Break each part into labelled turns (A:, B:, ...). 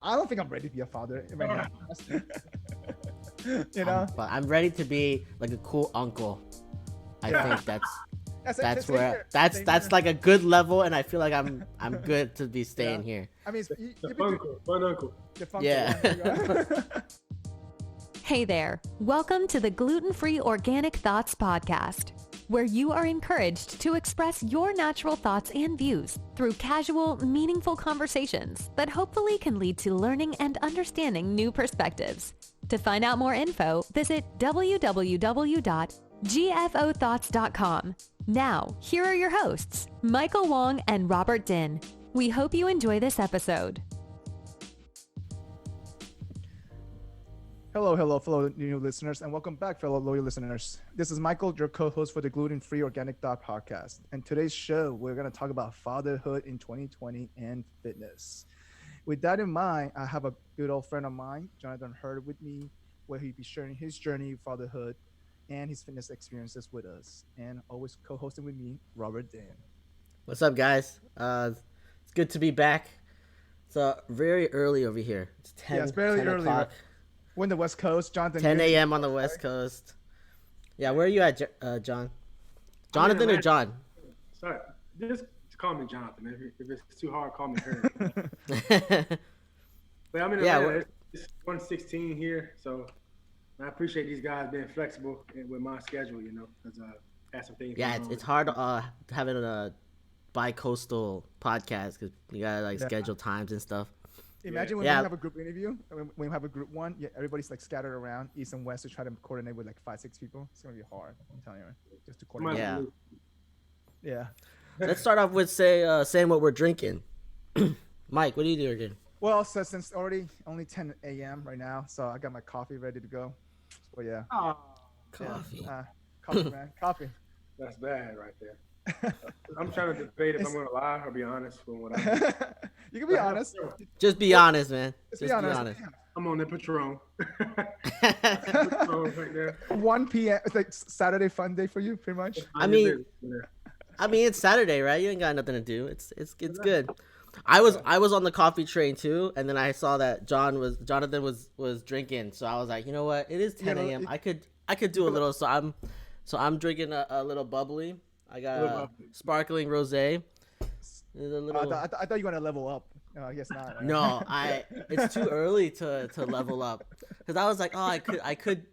A: I don't think I'm ready to be a father right now. You know,
B: But I'm ready to be like a cool uncle. I think that's
A: same
B: where
A: here. Same
B: that's
A: here.
B: like a good level, and I feel like I'm good to be
A: Yeah.
B: staying here.
A: I mean,
C: The
A: you've been through
C: fun uncle.
A: the fun.
B: Yeah.
D: Hey there. Welcome to the Gluten-Free Organic Thoughts podcast, where you are encouraged to express your natural thoughts and views through casual, meaningful conversations that hopefully can lead to learning and understanding new perspectives. To find out more info, visit www.gfothoughts.com. Now, here are your hosts, Michael Wong and Robert Din. We hope you enjoy this episode.
A: Hello, fellow new listeners, and welcome back, fellow loyal listeners. This is Michael, your co-host for the Gluten-Free Organic Thought podcast. And today's show, we're going to talk about fatherhood in 2020 and fitness. With that in mind, I have a good old friend of mine, Jonathan Hurd, with me, where he'll be sharing his journey, fatherhood, and his fitness experiences with us. And always co-hosting with me, Robert Dan.
B: What's up, guys? It's good to be back. It's very early over here. It's 10,
A: Yeah, it's barely
B: 10
A: early.
B: o'clock.
A: We're in the West Coast, Jonathan.
B: 10
A: you're in
B: a.m. on the West Coast. Yeah, where are you at, John? Jonathan or John?
C: Sorry, just call me Jonathan. If it's too hard, call me Hurd. But I'm in Atlanta. It's 1:16 here, so I appreciate these guys being flexible with my schedule. You know, because I have some things.
B: Yeah, it's hard having a bi-coastal podcast because you gotta schedule times and stuff.
A: Imagine when we have a group interview, when we have a group one, everybody's like scattered around east and west to try to coordinate with like 5-6 people. It's gonna be hard. I'm telling you, just to coordinate. Yeah.
B: Let's start off with saying what we're drinking. Mike, what are you drinking?
A: Well, so since only 10 a.m. right now, so I got my coffee ready to go. So yeah.
B: Coffee.
A: Yeah. Coffee, man. Coffee.
C: That's bad right there. I'm trying to debate if I'm going to lie or be honest with what I'm doing.
A: You can be honest.
B: Just be honest, man. Just be honest.
C: I'm on the Patron. Patron right there.
A: 1 p.m. It's like Saturday fun day for you, pretty much.
B: I mean, it's Saturday, right? You ain't got nothing to do. It's good. I was on the coffee train too, and then I saw that Jonathan was drinking, so I was like, you know what? It is 10 a.m. I could do a little. So I'm drinking a little bubbly. I got a sparkling rosé.
A: I thought you were gonna level up. No, I guess not. Right?
B: No, it's too early to level up because I was like, oh, I could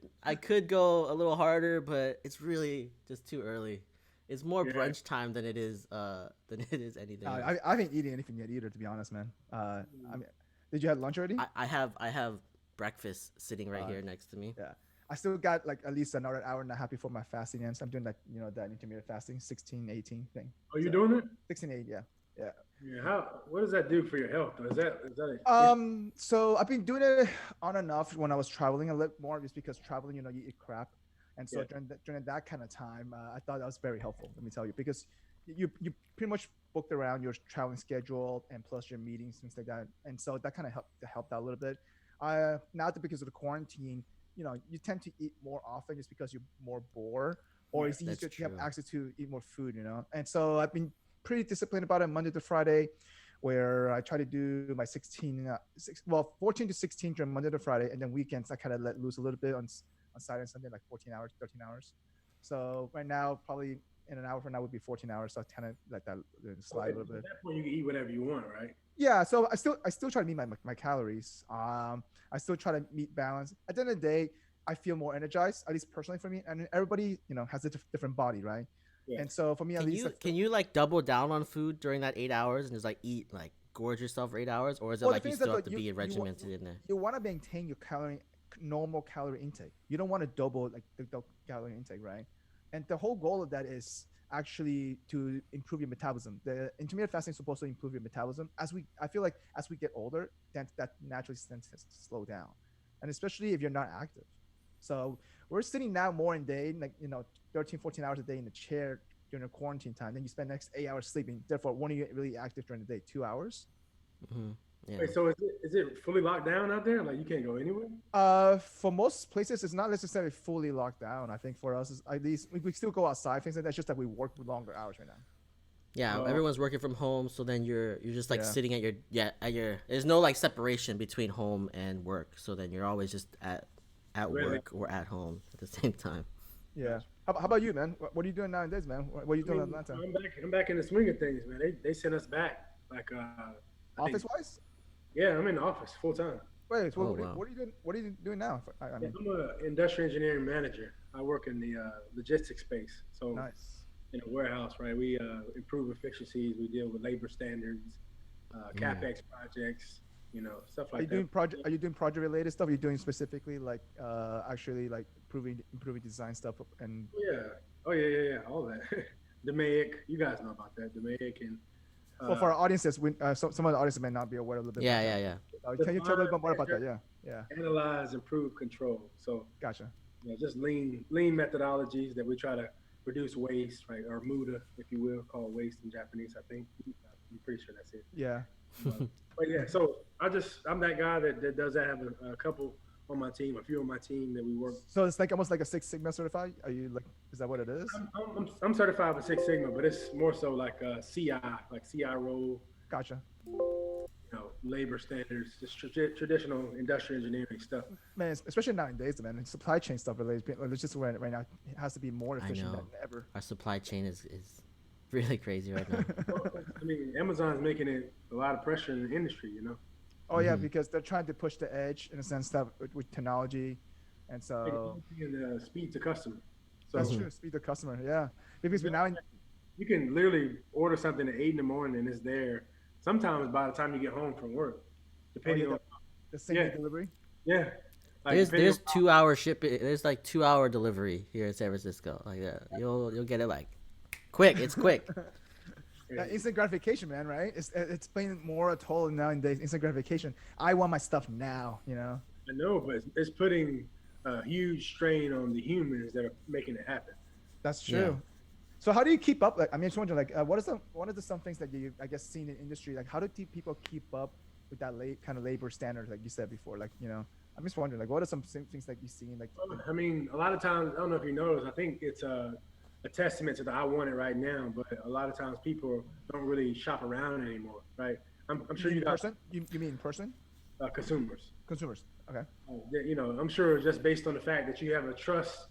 B: go a little harder, but it's really just too early. It's more brunch time than it is anything.
A: I haven't eaten anything yet either, to be honest, man. I mean, did you have lunch already?
B: I have breakfast sitting right here next to me.
A: Yeah. I still got like at least another hour and a half before my fasting ends. I'm doing that intermittent fasting, 16-18 thing.
C: Are you doing it?
A: 16-8, yeah.
C: Yeah. What does that do for your health? Is that
A: So I've been doing it on and off when I was traveling a little more, just because traveling, you eat crap. And so during that kind of time, I thought that was very helpful, let me tell you, because you pretty much booked around your traveling schedule and plus your meetings, things like that. And so that kind of helped out a little bit. Now that because of the quarantine, you tend to eat more often just because you're more bored, or it's easier to have access to eat more food, And so I've been pretty disciplined about it Monday to Friday, where I try to do my 14 to 16 during Monday to Friday, and then weekends I kind of let loose a little bit on Saturday and Sunday, like 14 hours, 13 hours. So right now, probably in an hour from now would be 14 hours. So I kind of let that slide a little bit.
C: At that point, you can eat whatever you want, right?
A: Yeah. So I still try to meet my calories. I still try to meet balance. At the end of the day, I feel more energized, at least personally for me. And everybody, has a different body, right? Yeah. And so for me,
B: can you double down on food during that 8 hours and just gorge yourself for 8 hours, or is it you still have to be regimented in there?
A: You want to maintain your normal calorie intake. You don't want to double the calorie intake, right? And the whole goal of that is actually to improve your metabolism. The intermittent fasting is supposed to improve your metabolism. I feel like as we get older, that naturally tends to slow down, and especially if you're not active. So we're sitting now more in day, 13, 14 hours a day in the chair during the quarantine time. Then you spend the next 8 hours sleeping. Therefore, when you get really active during the day, 2 hours.
B: Mm-hmm. Yeah.
C: Wait, so is it fully locked down out there? Like you can't go anywhere?
A: For most places, it's not necessarily fully locked down. I think for us, at least we still go outside. Things like that. It's just that we work longer hours right now.
B: Yeah, everyone's working from home, so then you're just like
A: Yeah.
B: sitting at your there's no like separation between home and work, so then you're always just at
C: Really?
B: work or at home at the same time.
A: Yeah. How about you, man? What are you doing nowadays, man? What are you
C: I
A: doing in
C: mean,
A: Atlanta?
C: I'm back in the swing of things, man. They sent us back. Like, I think,
A: Office wise?
C: yeah, I'm in the office full time.
A: Wait, so
B: Oh, wow.
A: what are you doing? What are you doing now? I
C: Yeah,
A: mean,
C: I'm an industrial engineering manager. I work in the logistics space. So
A: nice.
C: in a warehouse, right? We improve efficiencies. We deal with labor standards, capex projects, stuff
A: Are you
C: like
A: doing
C: that.
A: project? Are you doing project related stuff? Are you doing specifically like actually like improving design stuff and
C: Oh yeah. All that. DMAIC, you guys know about that. DMAIC and
A: well, for our audiences, some of the audiences may not be aware a little bit.
B: Yeah,
A: about
B: yeah,
A: that.
B: yeah.
A: Can you tell a little bit more about that? Yeah.
C: analyze, improve, control. So
A: Gotcha.
C: just lean methodologies that we try to reduce waste, right? Or muda, if you will, called waste in Japanese. I think I'm pretty sure that's it.
A: Yeah.
C: But yeah, so I'm that guy that does that. I have a couple on my team, a few on my team that we work.
A: So it's like almost like a Six Sigma certified. Are you like? Is that what it is?
C: I'm certified with Six Sigma, but it's more so like CI, like CI role,
A: Gotcha.
C: labor standards, just traditional industrial engineering stuff.
A: Man, especially nowadays, man, and supply chain stuff related. It's just right now it has to be more
B: I
A: efficient
B: know.
A: than ever.
B: Our supply chain is really crazy right now.
C: I mean, Amazon's making it a lot of pressure in the industry,
A: Oh yeah, because they're trying to push the edge in a sense that with technology, and so
C: And speed to customer. So
A: that's true. Speed the customer, yeah. Because we're now in,
C: you can literally order something at 8 in the morning and it's there. Sometimes by the time you get home from work, depending on
A: the same day delivery.
C: yeah. Like,
B: There's 2 hour shipping. There's like 2 hour delivery here in San Francisco. Like you'll get it like quick. It's quick.
A: Instant gratification, man, right? It's playing more a toll nowadays. Instant gratification. I want my stuff now,
C: I know, but it's putting a huge strain on the humans that are making it happen.
A: That's true.
B: Yeah.
A: So how do you keep up? Like, I mean, just wondering, like, what are some things that you, I guess, seen in industry? Like, how do people keep up with that kind of labor standard, like you said before? Like, I'm just wondering, like, what are some things that you've seen? Like,
C: I mean, a lot of times, I don't know if you noticed, I think it's a testament to the I want it right now, but a lot of times people don't really shop around anymore, right? I'm sure you guys,
A: person? You mean in person?
C: consumers.
A: Consumers. Okay.
C: I'm sure just based on the fact that you have a trust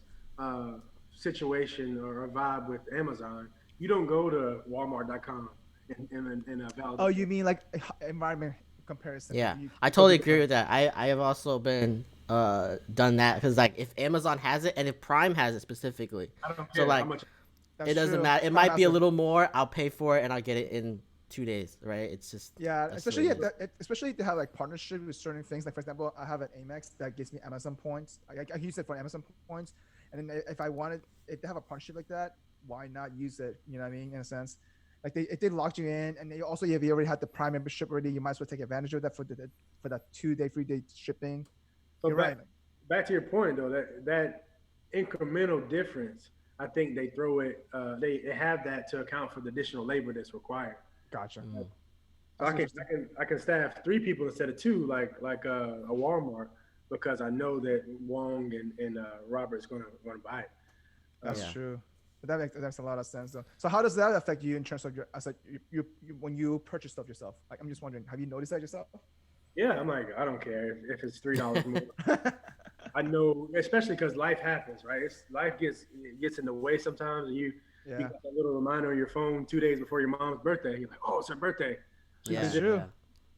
C: situation or a vibe with Amazon, you don't go to Walmart.com and validate.
A: Oh, you mean like environment comparison?
B: Yeah, I totally agree with that. I have also been done that because like if Amazon has it and if Prime has it specifically,
C: I don't care
B: so like
C: how much.
B: it doesn't matter. It might be a little more. I'll pay for it and I'll get it in 2 days. Right? It's just
A: especially if they have like partnership with certain things. Like for example, I have an Amex that gives me Amazon points. I use it for Amazon points, and then if they have a partnership like that, why not use it? You know what I mean? In a sense, like if they locked you in, and they also if you already had the Prime membership already, you might as well take advantage of that for that 2-day, 3-day shipping.
C: So
A: You're right.
C: Back to your point though, that incremental difference, I think they throw it. They have that to account for the additional labor that's required.
A: Gotcha.
C: So I can staff 3 people instead of 2, like a Walmart, because I know that Wong and Robert's gonna buy it.
A: That's true. But that makes a lot of sense though. So how does that affect you in terms of you when you purchase stuff yourself? Like I'm just wondering, have you noticed that yourself?
C: Yeah, I'm like, I don't care if it's $3 more. I know, especially because life happens, right? Life gets in the way sometimes, and you got a little reminder on your phone 2 days before your mom's birthday. You're like, oh, it's her birthday.
A: That's true. Yeah.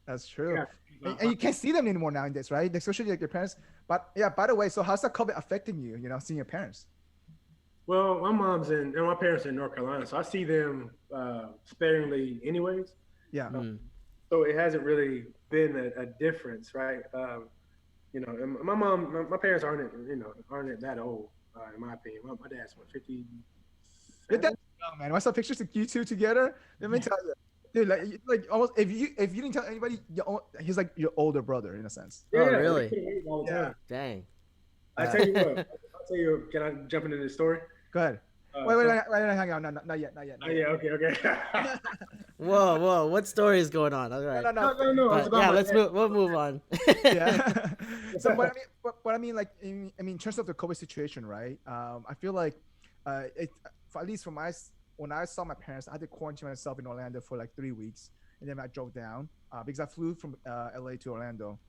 A: That's true. Yeah. And you can't see them anymore nowadays, right? Especially like your parents. But yeah, by the way, so how's that COVID affecting you? Seeing your parents?
C: Well, my mom's and my parents are in North Carolina, so I see them sparingly, anyways.
A: Yeah.
C: So it hasn't really been a difference, right? And my parents aren't that old, in my opinion. My dad's 50.
A: You're that young, man. I saw pictures of you two together. Let me tell you, dude, like almost if you didn't tell anybody, he's like your older brother in a sense.
B: Yeah, really?
C: All the time.
B: Dang.
C: I tell you what. Can I jump into this story?
A: Go ahead. Wait, hang on. No, not yet.
C: Yeah, okay.
B: Whoa, what story is going on? All right.
C: No.
B: We'll move on.
A: Yeah. So, but I mean, like, in terms of the COVID situation, right? I feel like, at least from my when I saw my parents, I had to quarantine myself in Orlando for like 3 weeks, and then I drove down because I flew from LA to Orlando.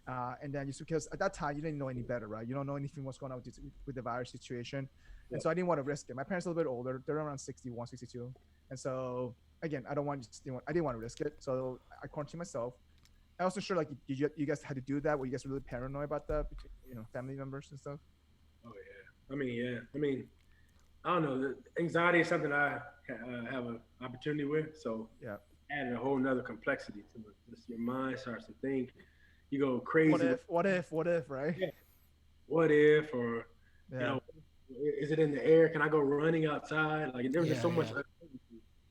A: And then just because at that time you didn't know any better, right? You don't know anything what's going on with the virus situation. And so I didn't want to risk it. My parents are a little bit older. They're around 61, 62. And so again, I didn't want to risk it. So I quarantined myself. I wasn't sure, like, did you guys had to do that? Were you guys really paranoid about that, family members and stuff?
C: Oh yeah. I mean, I don't know. The anxiety is something I have an opportunity with. So
A: Yeah.
C: adding a whole nother complexity to it. Just your mind starts to think. You go
A: What
C: crazy.
A: if, right?
C: Yeah. What if, or
A: Yeah.
C: is it in the air? Can I go running outside? Like there was just so much.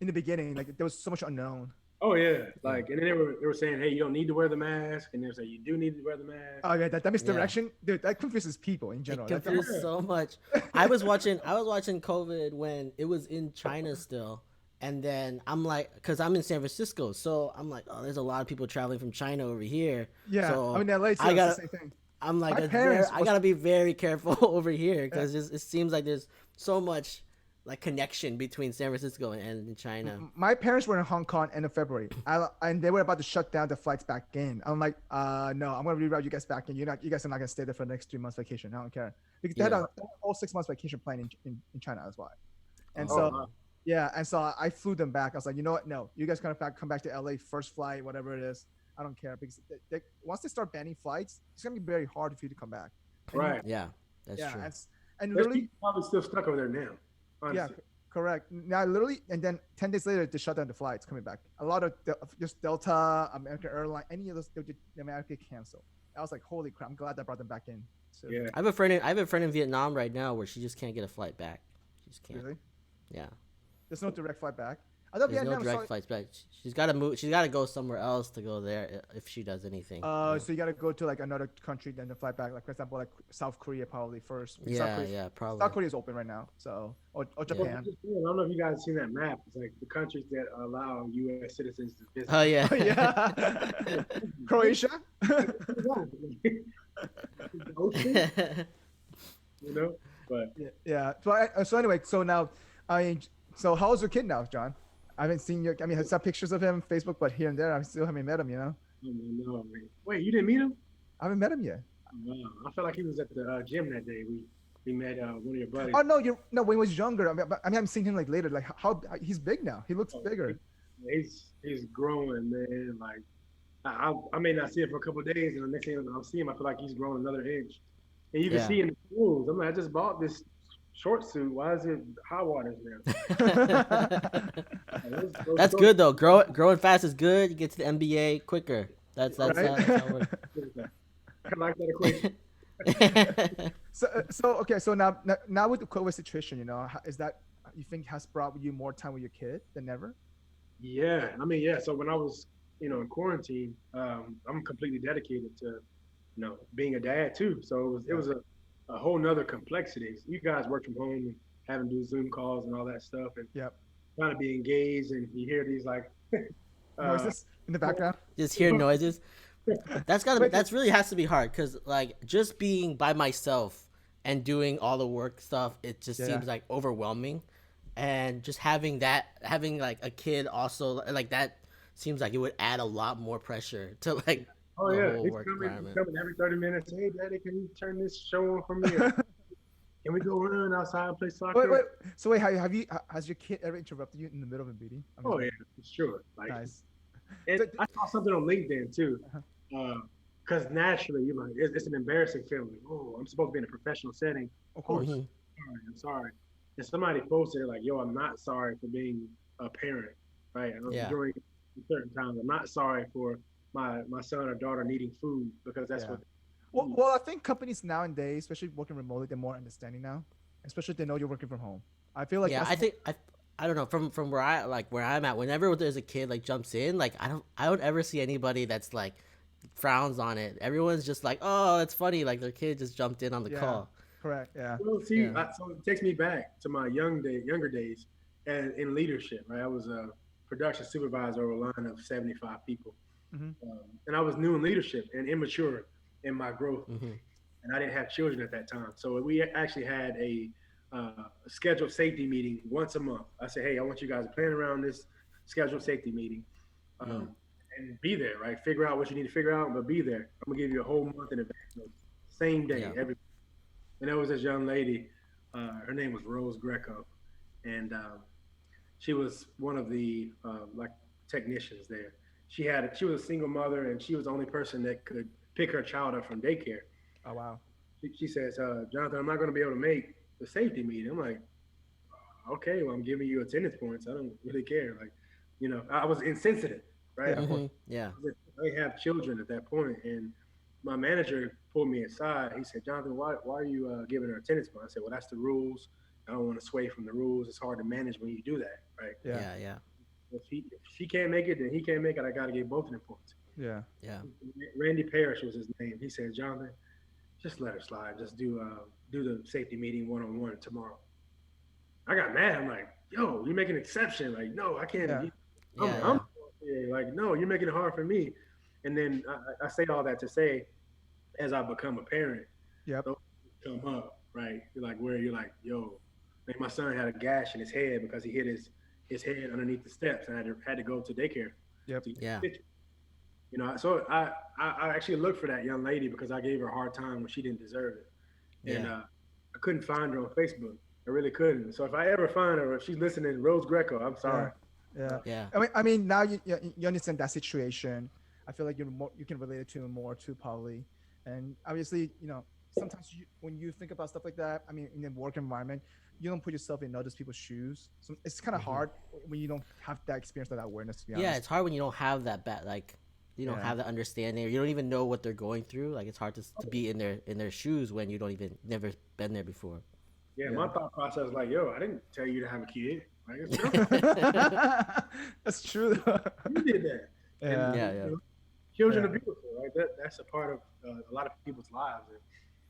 A: In the beginning, like there was so much unknown.
C: Oh yeah, like and then they were saying, hey, you don't need to wear the mask, and they were saying you do need to wear the mask.
A: Oh yeah, that misdirection, dude, that confuses people in general.
B: It confuses so much. I was watching COVID when it was in China still, and then I'm like, because I'm in San Francisco, so I'm like, oh, there's a lot of people traveling from China over here.
A: Yeah,
B: so
A: I mean LA too. I got the same thing.
B: I'm like, I gotta be very careful over here because it seems like there's so much like connection between San Francisco and China.
A: My parents were in Hong Kong end of February, and they were about to shut down the flights back in. I'm like, no, I'm gonna reroute you guys back in. You guys are not gonna stay there for the next 3 months vacation. I don't care because they had a whole 6 months vacation plan in China. That's why. And and so I flew them back. I was like, you know what? No, you guys come back to LA first flight, whatever it is. I don't care because once they start banning flights, it's gonna be very hard for you to come back.
C: Right.
B: Yeah, that's true.
A: And
C: there's
A: literally
C: people probably still stuck over there now. Honestly.
A: Yeah, correct. Now, literally, and then 10 days later, they shut down the flights coming back. A lot of just Delta, American Airlines, any of those, the American canceled. I was like, holy crap! I'm glad I brought them back in. So,
C: yeah.
B: I have a friend in Vietnam right now where she just can't get a flight back. She just can't.
A: Really?
B: Yeah.
A: There's no direct flight back. I thought
B: There's no direct flights back. She's got to move. She's got to go somewhere else to go there if she does anything.
A: So you got to go to like another country, then the flight back. Like for example, like South Korea probably first.
B: Yeah, probably.
A: South Korea is open right now, so or Japan.
C: I don't know if you guys have seen that map. It's like the countries that allow U.S. citizens to visit.
B: Oh yeah.
A: Yeah. Croatia.
C: Ocean, but
A: yeah. So anyway, so now, so how's your kid now, John? I haven't seen your. I mean, I saw pictures of him on Facebook, but here and there, I still haven't met him.
C: No, man. Wait, you didn't meet him?
A: I haven't met him yet.
C: Wow. I felt like he was at the gym that day. We met one of your buddies.
A: Oh no, when he was younger. I mean, I haven't seen him like later. Like how he's big now. He looks bigger.
C: He's growing, man. Like I may not see him for a couple of days, and the next thing I'll see him, I feel like he's growing another inch. And you can see in the clothes. I'm like, I just bought this short suit. Why is it hot waters now?
B: That's good though. Growing fast is good. You get to the NBA quicker. That's how it works.
C: I like that equation.
A: So now with the COVID situation, is that you think has brought you more time with your kid than ever?
C: Yeah, I mean, yeah. So when I was, in quarantine, I'm completely dedicated to, being a dad too. So it was a whole nother complexity. You guys work from home and having to do Zoom calls and all that stuff, and trying to be engaged, and you hear these like
A: noises in the background.
B: Just hear noises. That's really has to be hard because like just being by myself and doing all the work stuff, it just seems like overwhelming, and just having like a kid also like that seems like it would add a lot more pressure to like.
C: Oh yeah, he's coming every 30 minutes. Hey, Daddy, can you turn this show on for me? Can we go run outside and play soccer?
A: Wait. So has your kid ever interrupted you in the middle of a meeting?
C: Oh yeah, for sure. Like,
A: nice.
C: And I saw something on LinkedIn too, because naturally you're like, it's an embarrassing feeling. Oh, I'm supposed to be in a professional setting.
A: Of course.
C: I'm sorry. And somebody posted like, "Yo, I'm not sorry for being a parent, right? During certain times, I'm not sorry for my son or daughter needing food because that's what."
A: Well, I think companies nowadays, especially working remotely, they're more understanding now, especially if they know you're working from home. I feel like
B: I don't know from where I'm at. Whenever there's a kid like jumps in, like I don't ever see anybody that's like frowns on it. Everyone's just like, oh, it's funny, like their kid just jumped in on the call.
A: Correct. Yeah.
C: Well, see, so it takes me back to my younger days, and in leadership. Right, I was a production supervisor over a line of 75 people. And I was new in leadership and immature in my growth, and I didn't have children at that time. So we actually had a scheduled safety meeting once a month. I said, hey, I want you guys to plan around this scheduled safety meeting, and be there, right? Figure out what you need to figure out, but be there. I'm gonna give you a whole month in advance, same day, every. And there was this young lady. Her name was Rose Greco, and she was one of the like technicians there. She was a single mother, and she was the only person that could pick her child up from daycare.
A: Oh wow.
C: She says, Jonathan, I'm not going to be able to make the safety meeting. I'm like, okay, well, I'm giving you attendance points. I don't really care. Like, I was insensitive, right?
B: Yeah.
C: I have children at that point, and my manager pulled me aside. He said, Jonathan, why are you giving her attendance points? I said, well, that's the rules. I don't want to sway from the rules. It's hard to manage when you do that, right?
B: Yeah.
C: If she can't make it, then he can't make it. I got to give both of them points.
A: Yeah.
C: Randy Parrish was his name. He said, Jonathan, just let her slide. Just do the safety meeting one-on-one tomorrow. I got mad. I'm like, yo, you make an exception. Like, no, I can't. I'm like, no, you're making it hard for me. And then I say all that to say, as I become a parent, those come up, right? You're like, yo, man, my son had a gash in his head because he hit his head underneath the steps, and I had to go to daycare. So I actually looked for that young lady because I gave her a hard time when she didn't deserve it. And I couldn't find her on Facebook. I really couldn't. So if I ever find her, if she's listening, Rose Greco, I'm sorry.
A: Yeah. I mean, now you understand that situation. I feel like you can relate it to more too, probably. And obviously, sometimes when you think about stuff like that, I mean, in the work environment, you don't put yourself in other people's shoes. So it's kind of hard when you don't have that experience or that awareness, to be honest.
B: Yeah, it's hard when you don't have that you don't have the understanding, or you don't even know what they're going through. Like, it's hard to be in their shoes when you don't never been there before.
C: Yeah, my thought process was like, yo, I didn't tell you to have a kid. Like, it's
A: That's true, though.
C: You did that.
A: Yeah.
C: Children are beautiful, right? That's a part of a lot of people's lives. And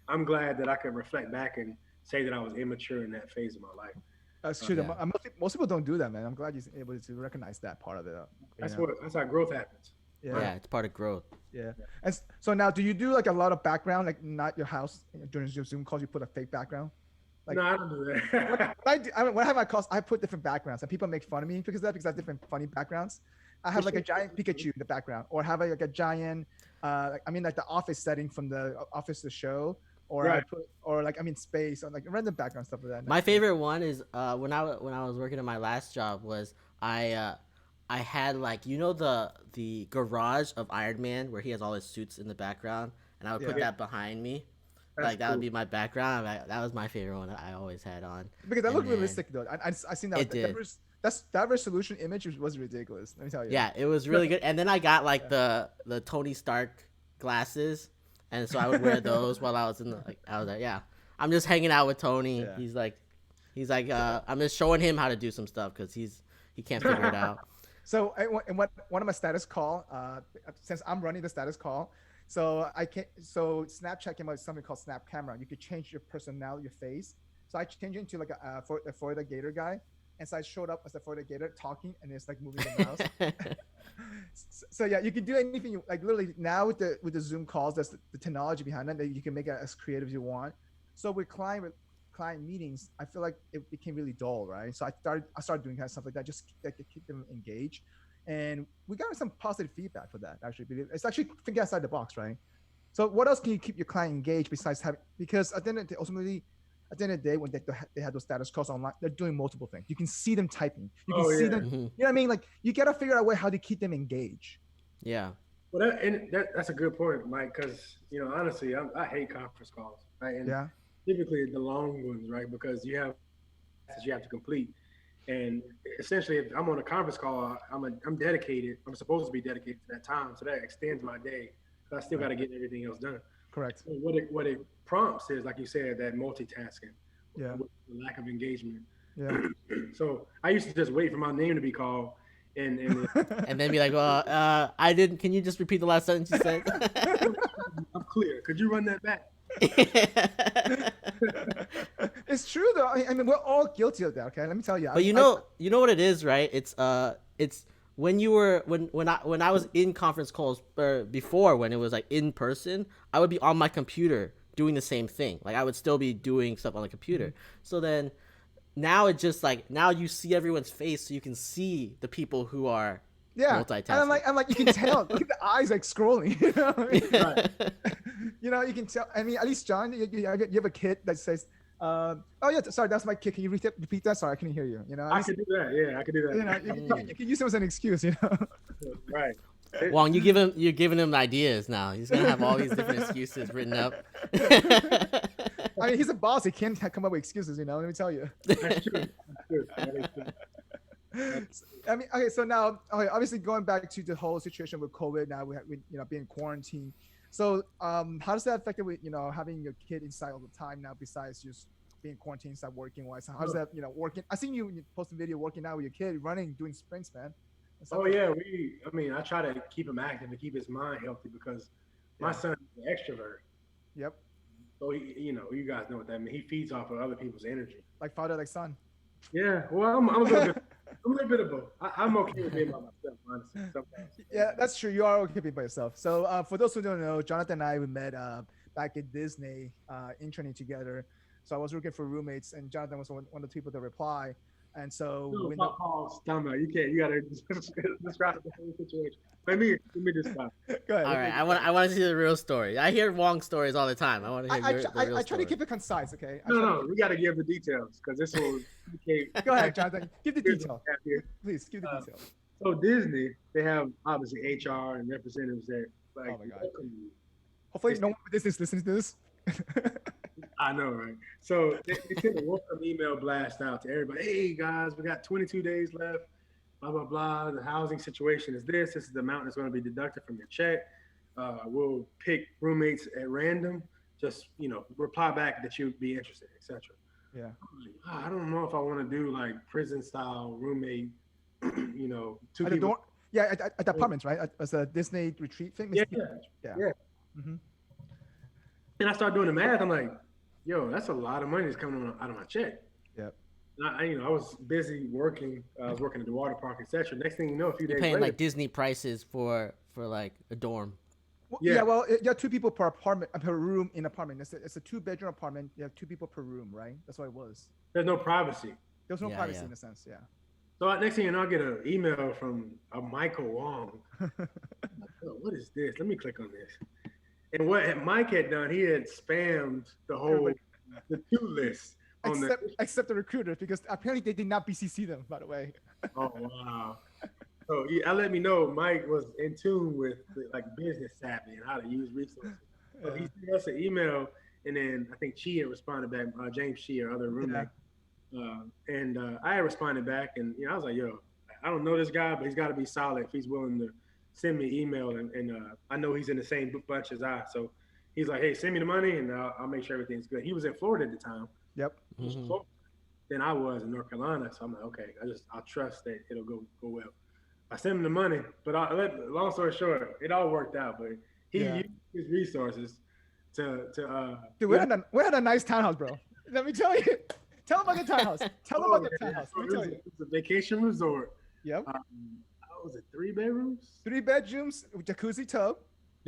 C: I'm glad that I can reflect back and say that I was immature in that phase of my life.
A: That's true. Most people don't do that, man. I'm glad you're able to recognize that part of it.
C: That's how growth happens.
B: Yeah, it's part of growth.
A: Yeah. And so now, do you do like a lot of background, like not your house during your Zoom calls? You put a fake background?
C: Like, no, I don't do that.
A: when I have my calls, I put different backgrounds, and people make fun of me because I have different funny backgrounds. I have like a giant Pikachu in the background, or have like a giant, like the office setting from the Office the show, or I put, or like space, or like random background stuff like that.
B: My favorite one is when I was working at my last job was I had the garage of Iron Man where he has all his suits in the background, and I would put that behind me. That would be my background. That was my favorite one that I always had on.
A: Because that looked realistic though. I seen that.
B: It did.
A: That resolution image was ridiculous. Let me tell you.
B: Yeah, it was really good. And then I got the Tony Stark glasses, and so I would wear those while I was I was like, yeah, I'm just hanging out with Tony. Yeah. He's like, I'm just showing him how to do some stuff because he can't figure it out.
A: So in one of my status call, since I'm running the status call, so Snapchat came out with something called Snap Camera. You could change your personality, your face. So I changed it into like a Florida Gator guy, and so I showed up as a Florida Gator talking, and it's like moving the mouse. So yeah, you can do anything you like. Literally now with the Zoom calls, there's the technology behind it that you can make it as creative as you want. So with client meetings, I feel like it became really dull, right? So I started doing kind of stuff like that, just to keep them engaged. And we got some positive feedback for that, actually. It's actually thinking outside the box, right? So what else can you keep your client engaged besides having, because at the end of the day, when they have those status calls online, they're doing multiple things. You can see them typing. You can see them, you know what I mean? Like, you got to figure out a way how to keep them engaged.
B: Yeah.
C: Well, that's a good point, Mike, because, honestly, I hate conference calls, right? And typically the long ones, right? Because you have to complete. And essentially, if I'm on a conference call, I'm dedicated. I'm supposed to be dedicated to that time, so that extends my day. But I still got to get everything else done.
A: Correct.
C: So what it prompts is, like you said, that multitasking.
A: Yeah.
C: With the lack of engagement.
A: Yeah.
C: So I used to just wait for my name to be called, and
B: and then be like, well, I didn't. Can you just repeat the last sentence you said?
C: I'm clear. Could you run that back?
A: It's true though. I mean, we're all guilty of that. Okay, let me tell you.
B: But you know what it is, right? It's when I was in conference calls before, when it was like in person, I would be on my computer doing the same thing. Like I would still be doing stuff on the computer. So then now it just like now you see everyone's face, so you can see the people who are multitasking.
A: And I'm like, you can tell. Look at the eyes like scrolling. You know, you know, you can tell. I mean, at least John, you have a kid that says, "Oh yeah, sorry, that's my kid. Can you repeat that? Sorry, I couldn't hear you." You know,
C: I could do that. Yeah, I could do that.
A: You know, you can use it as an excuse. You know,
C: Right.
B: Well, you're giving him ideas now. He's gonna have all these different excuses written up.
A: I mean, he's a boss. He can't come up with excuses. You know, let me tell you.
C: That's true. That's true.
A: I mean, okay, so now, obviously going back to the whole situation with COVID, now we you know, being quarantined. So, how does that affect it with, you know, having your kid inside all the time now, besides just being quarantined, inside working wise? How does that, you know, working? I seen you post a video working out with your kid, running, doing sprints, man.
C: Oh yeah, I try to keep him active and keep his mind healthy because my son is an extrovert.
A: Yep.
C: So you know, you guys know what that means. He feeds off of other people's energy.
A: Like father, like son.
C: Yeah. Well, I'm a little bit of both. I'm okay with being by myself, honestly. Sometimes.
A: Yeah, that's true. You are okay being by yourself. So for those who don't know, Jonathan and I, we met back at Disney, interning together. So I was looking for roommates, and Jonathan was one of the people to reply. And so
C: stomach. You gotta describe the whole situation. Let me just stop.
A: Go ahead.
B: All right, I want to see the real story. I hear Wong stories all the time. I want to hear the real story.
A: I try to keep it concise, okay?
C: No, we gotta give the details because this will.
A: Go ahead, Jonathan. Give the detail. Please give the detail.
C: So Disney, they have obviously HR and representatives there. Like,
A: oh my God. Hopefully, no one with this listens to this.
C: I know, right? So they sent a welcome email blast out to everybody. Hey guys, we got 22 days left. Blah blah blah. The housing situation is this. This is the amount that's going to be deducted from your check. We'll pick roommates at random. Just reply back that you'd be interested, etc.
A: Yeah.
C: I don't know if I want to do like prison style roommate. Two
A: at
C: people.
A: At apartments, right? As a Disney retreat thing.
C: Yeah.
A: Mm-hmm.
C: And I started doing the math. I'm like, yo, that's a lot of money that's coming out of my check.
A: Yep.
C: I was busy working. I was working at the water park, etc. Next thing you know, a few
B: You're
C: days
B: paying
C: later,
B: like Disney prices for like a dorm.
A: Well, yeah. Well, you have two people per apartment, per room in apartment. It's a 2-bedroom apartment. You have 2 people per room, right? That's what it was.
C: there's no privacy.
A: There was no privacy in a sense. Yeah.
C: So next thing you know, I get an email from a Michael Wong. I'm like, oh, what is this? Let me click on this. And what Mike had done, he had spammed the to list.
A: Except the recruiters, because apparently they did not BCC them, by the way.
C: Oh, wow. So I let me know Mike was in tune with like business savvy and how to use resources. So he sent us an email, and then I think Chia responded back, James Chia, other roommate. Yeah. I responded back, and I was like, yo, I don't know this guy, but he's got to be solid if he's willing to send me email, and I know he's in the same bunch as I. So he's like, hey, send me the money, and I'll make sure everything's good. He was in Florida at the time.
A: Yep.
B: Mm-hmm.
C: Then I was in North Carolina, so I'm like, okay, I'll trust that it'll go well. I sent him the money, but long story short, it all worked out. But he used his resources to.
A: Dude, we had a nice townhouse, bro. Let me tell you. Tell him about the townhouse. Tell him about the townhouse. Let me tell you.
C: It's a vacation resort.
A: Yep.
C: Was it 3 bedrooms?
A: 3 bedrooms, jacuzzi tub.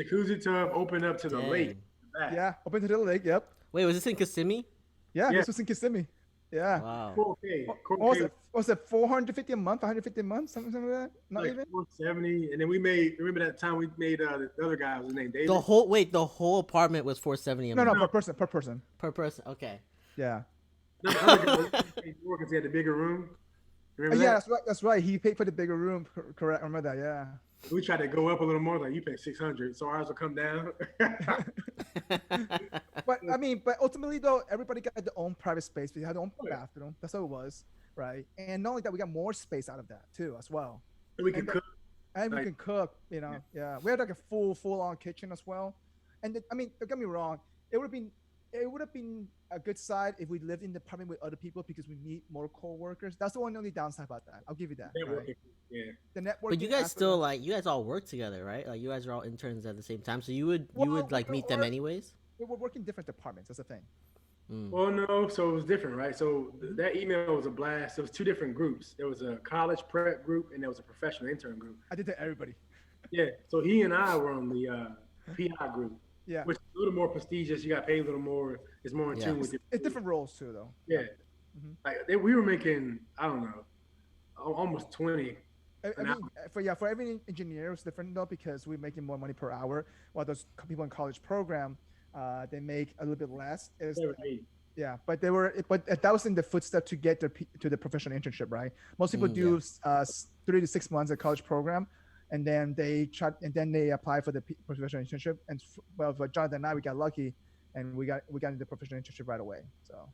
C: Jacuzzi tub open up to the lake.
A: Yeah, open to the lake. Yep.
B: Wait, was this in Kissimmee?
A: Yeah, this was in Kissimmee. Yeah.
B: Wow.
C: What
A: was it 450 a month, 150 a month, something like that? Not
C: like
A: even
C: 470, and then remember that time we made the other guy was named David.
B: The whole apartment was 470 a month.
A: No, per person.
B: Per person. Okay.
A: Yeah.
C: The other guy because he had the bigger room. Remember
A: that?
C: Yeah,
A: that's right. He paid for the bigger room. Correct. I remember that. Yeah.
C: We tried to go up a little more, like you pay 600, so ours will come down.
A: But ultimately though, everybody got their own private space. We had their own bathroom. That's how it was, right? And not only that, we got more space out of that too, as well.
C: And we can cook.
A: And we can cook. We had like a full on kitchen as well. And don't get me wrong, it would have been a good side if we lived in the apartment with other people because we meet more co-workers. That's the only downside about that. I'll give you that. Right?
C: Yeah.
A: The networking.
B: But you guys still you guys all work together, right? Like you guys are all interns at the same time, so you would like meet them anyways.
A: We were working different departments. That's the thing.
C: Well, no, so it was different, right? So that email was a blast. There was 2 different groups. There was a college prep group and there was a professional intern group.
A: I did that everybody.
C: Yeah. So he and I were on the PI group.
A: Yeah.
C: which is a little more prestigious. You got paid a little more. It's more in tune with your.
A: It's different roles too, though.
C: Yeah,
A: Mhm.
C: like we were making, I don't know, almost 20
A: I
C: an hour.
A: mean, for every engineer, it's different though because we're making more money per hour. While those people in college program, they make a little bit less. Is yeah, but that was in the footstep to get to the professional internship, right? Most people do 3 to 6 months of college program, and then they apply for the professional internship. And well, for Jonathan and I, we got lucky, and we got into the professional internship right away. So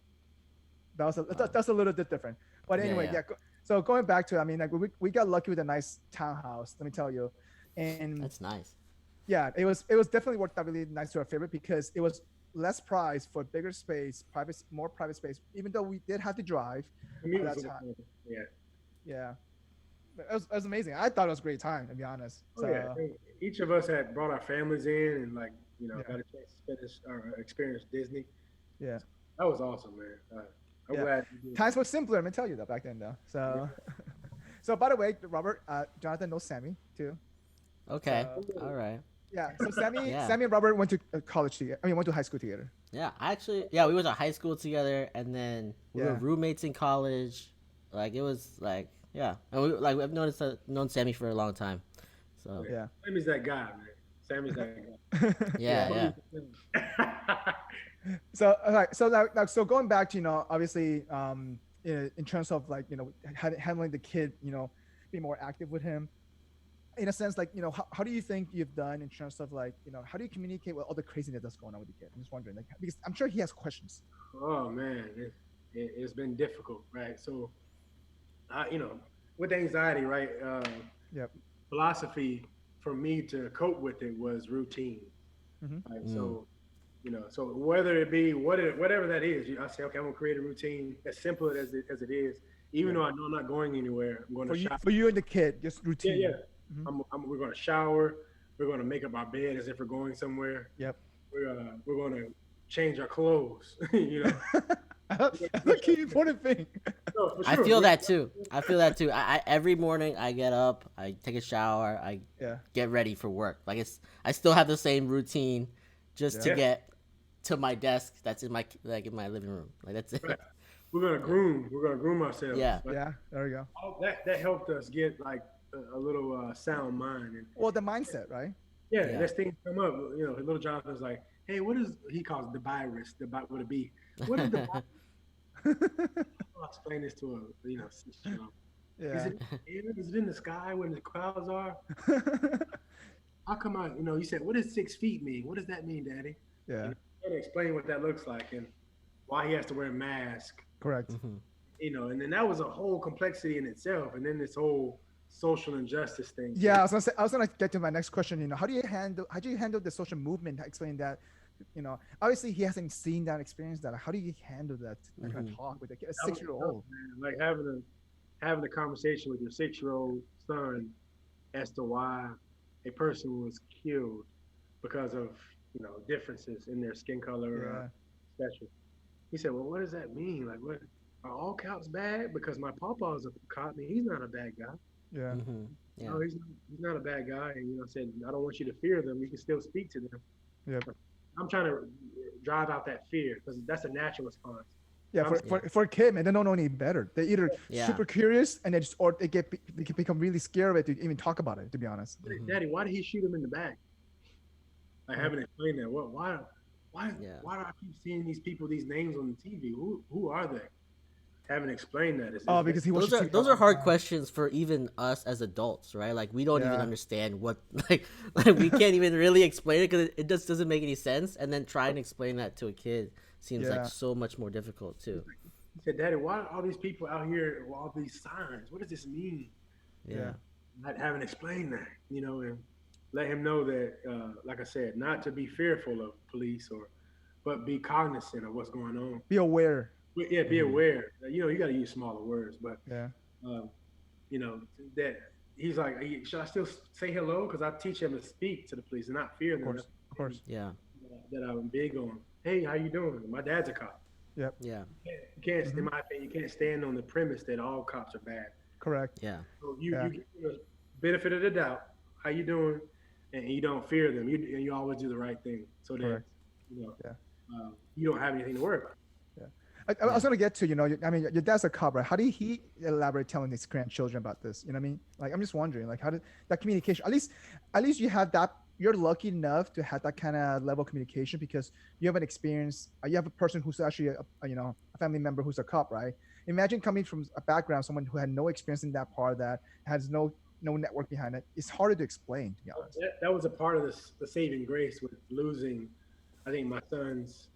A: that's a little bit different. But anyway, yeah. So going back to, I mean, like we got lucky with a nice townhouse. Let me tell you, and
B: That's nice.
A: yeah, it was definitely worked out really nice to our favorite because it was less price for bigger space, more private space. Even though we did have to drive at that time. Yeah, it was amazing. I thought it was a great time, to be honest. So,
C: Each of us had brought our families in and got a chance to experience Disney.
A: Yeah,
C: that was awesome, man. I'm glad.
A: Times were simpler. Let me tell you that back then, though. So, so by the way, Robert, Jonathan knows Sammy too.
B: Okay, all right.
A: Yeah, so Sammy and Robert went to college together. I mean, went to high school together.
B: Yeah, actually, we went to high school together, and then we were roommates in college. Like it was like, and I've known Sammy for a long time. So
C: Sammy's that guy, man. Sammy's that guy.
A: So all right, so going back to obviously in terms of like handling the kid, being more active with him. In a sense, like, how do you think you've done in terms of like, how do you communicate with all the craziness that's going on with the kid? I'm just wondering, like, because I'm sure he has questions.
C: Oh man, it's been difficult, right? So, with anxiety, right? Philosophy for me to cope with it was routine. Right? So, so whether it be whatever that is, I say, okay, I'm gonna create a routine as simple as it is, even though I know I'm not going anywhere. I'm going to shop.
A: For you and the kid, just routine.
C: Yeah. We're going to shower. We're going to make up our bed as if we're going somewhere.
A: Yep.
C: We're going to change our clothes.
A: That's a key important thing.
C: No, for sure.
B: I feel that too. I every morning I get up, I take a shower, I get ready for work. Like I still have the same routine, just to get to my desk. That's in my living room. Like that's it.
C: Right. We're gonna groom ourselves.
A: Yeah. There we go.
C: That helped us get like a little sound mind.
A: And the mindset, right?
C: Yeah. As things come up, little Jonathan's like, hey, what is he calls it, the virus, with a B. What is the virus? I'll explain this to him. Is it in the sky when the clouds are? How come you said, what does 6 feet mean? What does that mean, Daddy?
A: Yeah.
C: Trying to explain what that looks like and why he has to wear a mask.
A: Correct.
C: And then that was a whole complexity in itself. And then this whole social injustice thing.
A: Yeah, I was gonna get to my next question. How do you handle the social movement? Explain that. Obviously he hasn't seen that, experienced that. How do you handle that kind of talk with a 6-year-old?
C: Like having a conversation with your 6-year-old son as to why a person was killed because of differences in their skin color, etc. He said, well, what does that mean? Like, what are all cops bad? Because my papa is a cop, and he's not a bad guy.
A: Yeah.
C: No, he's not a bad guy. And I said, I don't want you to fear them. You can still speak to them.
A: Yeah.
C: I'm trying to drive out that fear because that's a natural response.
A: Yeah, for a kid, man, they don't know any better. They're either super curious and they can become really scared of it to even talk about it. To be honest.
C: Daddy, why did he shoot him in the back? I haven't explained that. Why do I keep seeing these people, these names on the TV? Who are they? Haven't explained that.
A: Because
B: those are hard questions for even us as adults, right? Like we don't even understand what like we can't even really explain it because it just doesn't make any sense. And then try and explain that to a kid seems like so much more difficult too.
C: He said, Daddy, why are all these people out here with all these signs? What does this mean?
B: Yeah.
C: I haven't explained that, and let him know that, like I said, not to be fearful of police but be cognizant of what's going on.
A: Be aware.
C: Yeah, be aware. You got to use smaller words, but that he's like, should I still say hello? Because I teach him to speak to the police and not fear them.
A: Of course.
B: Yeah.
C: That I'm big on. Hey, how you doing? My dad's a cop.
A: Yep.
B: Yeah.
C: You can't, in my opinion, you can't stand on the premise that all cops are bad.
A: Correct.
B: Yeah.
C: So you give the benefit of the doubt. How you doing? and you don't fear them. And you always do the right thing, so that
A: Correct.
C: you know
A: Yeah.
C: you don't have anything to worry about.
A: Yeah. I was gonna get to, I mean, your dad's a cop, right? How did he elaborate telling his grandchildren about this? You know what I mean? Like, I'm just wondering, like, how did that communication? At least you have that. You're lucky enough to have that kind of level of communication because you have an experience. You have a person who's actually a family member who's a cop, right? Imagine coming from a background, someone who had no experience in that part of that, has no network behind it. It's harder to explain, to be honest.
C: That was a part of the saving grace with losing, I think, my son's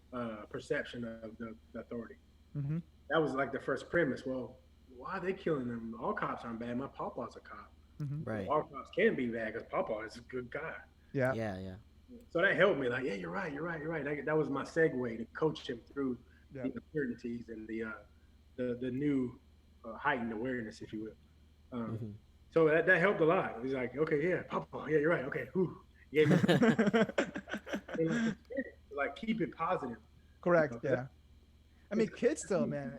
C: perception of the authority.
A: Mm-hmm.
C: That was like the first premise. Well, why are they killing them? All cops aren't bad. My papa's a cop.
A: Mm-hmm.
B: Right.
C: All cops can be bad because papa is a good guy.
A: Yeah.
B: Yeah.
C: So that helped me. Like, yeah, you're right. That was my segue to coach him through
A: Yeah.
C: the uncertainties and the new heightened awareness, if you will. So that helped a lot. He's like, okay, yeah, papa, yeah, you're right. Okay, whew. Yeah, like keep it positive.
A: Correct. Yeah. I mean, kids still, man,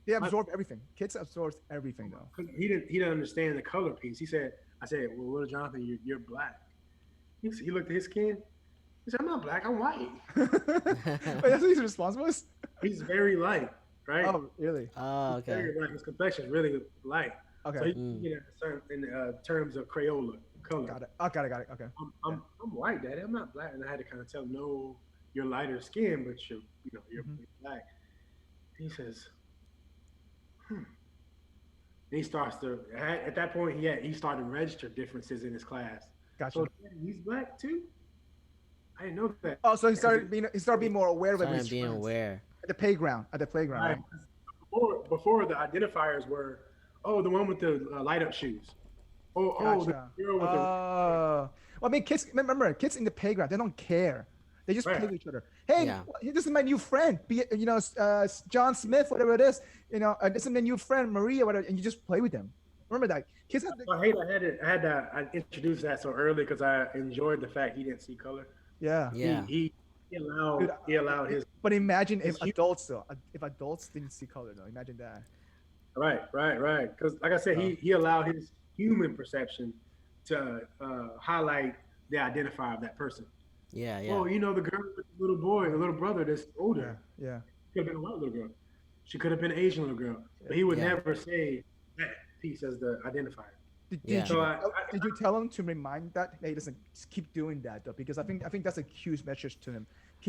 A: they absorb everything. Kids absorb everything, though.
C: He didn't understand the color piece. I said, well, little Jonathan, you're black. He looked at his skin. He said, I'm not black, I'm white.
A: Wait, that's what his response was?
C: He's very light, right?
A: Oh, really?
B: Oh, okay.
C: Very light. His complexion is really light.
A: Okay.
C: So he in terms of Crayola color.
A: Got it. Oh, got it. Okay.
C: I'm white, Daddy. I'm not black. And I had to kind of tell him, no, you're lighter skin, but you're black. He says, And he starts to, at that point, he started to register differences in his class.
A: Gotcha.
C: So he's black too? I didn't know that.
A: Oh, so he started being more aware of it.
B: Started being aware.
A: At the playground. Right?
C: Right. Before the identifiers were, the one with the light up shoes.
A: Gotcha.
C: The girl with
A: well, I mean, kids in the playground, they don't care. They just play with each other. Hey, this is my new friend. John Smith, whatever it is. This is my new friend, Maria, whatever, and you just play with them. Remember that. Kids have
C: I introduced that so early because I enjoyed the fact he didn't see color.
A: Yeah.
C: He allowed his.
A: But imagine if adults didn't see color though. Imagine that.
C: Right. Because like I said, he allowed his human perception to highlight the identifier of that person.
B: Yeah.
C: Oh, the girl with the little boy, the little brother that's older.
A: Yeah.
C: Could have been a white little girl. She could have been an Asian little girl. But he would never say that piece as the identifier.
A: Did you tell him to remind that? Hey, listen, keep doing that though, because I think that's a huge message to him.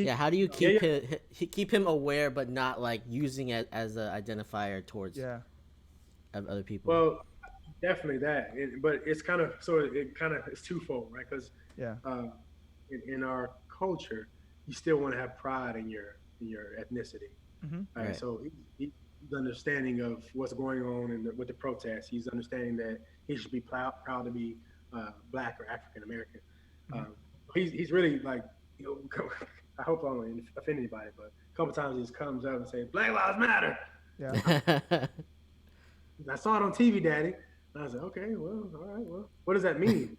B: How do you keep him aware, but not like using it as an identifier towards other people?
C: Well, definitely that, but it's kind of it's twofold, right? Because in our culture, you still want to have pride in your ethnicity, right? So he's understanding of what's going on with the protests. He's understanding that he should be proud to be black or African American. He's really like, I hope I don't offend anybody, but a couple times he just comes up and says, "Black Lives Matter."
A: Yeah.
C: I saw it on TV, Daddy. And I was like, okay, well, all right, well, what does that mean?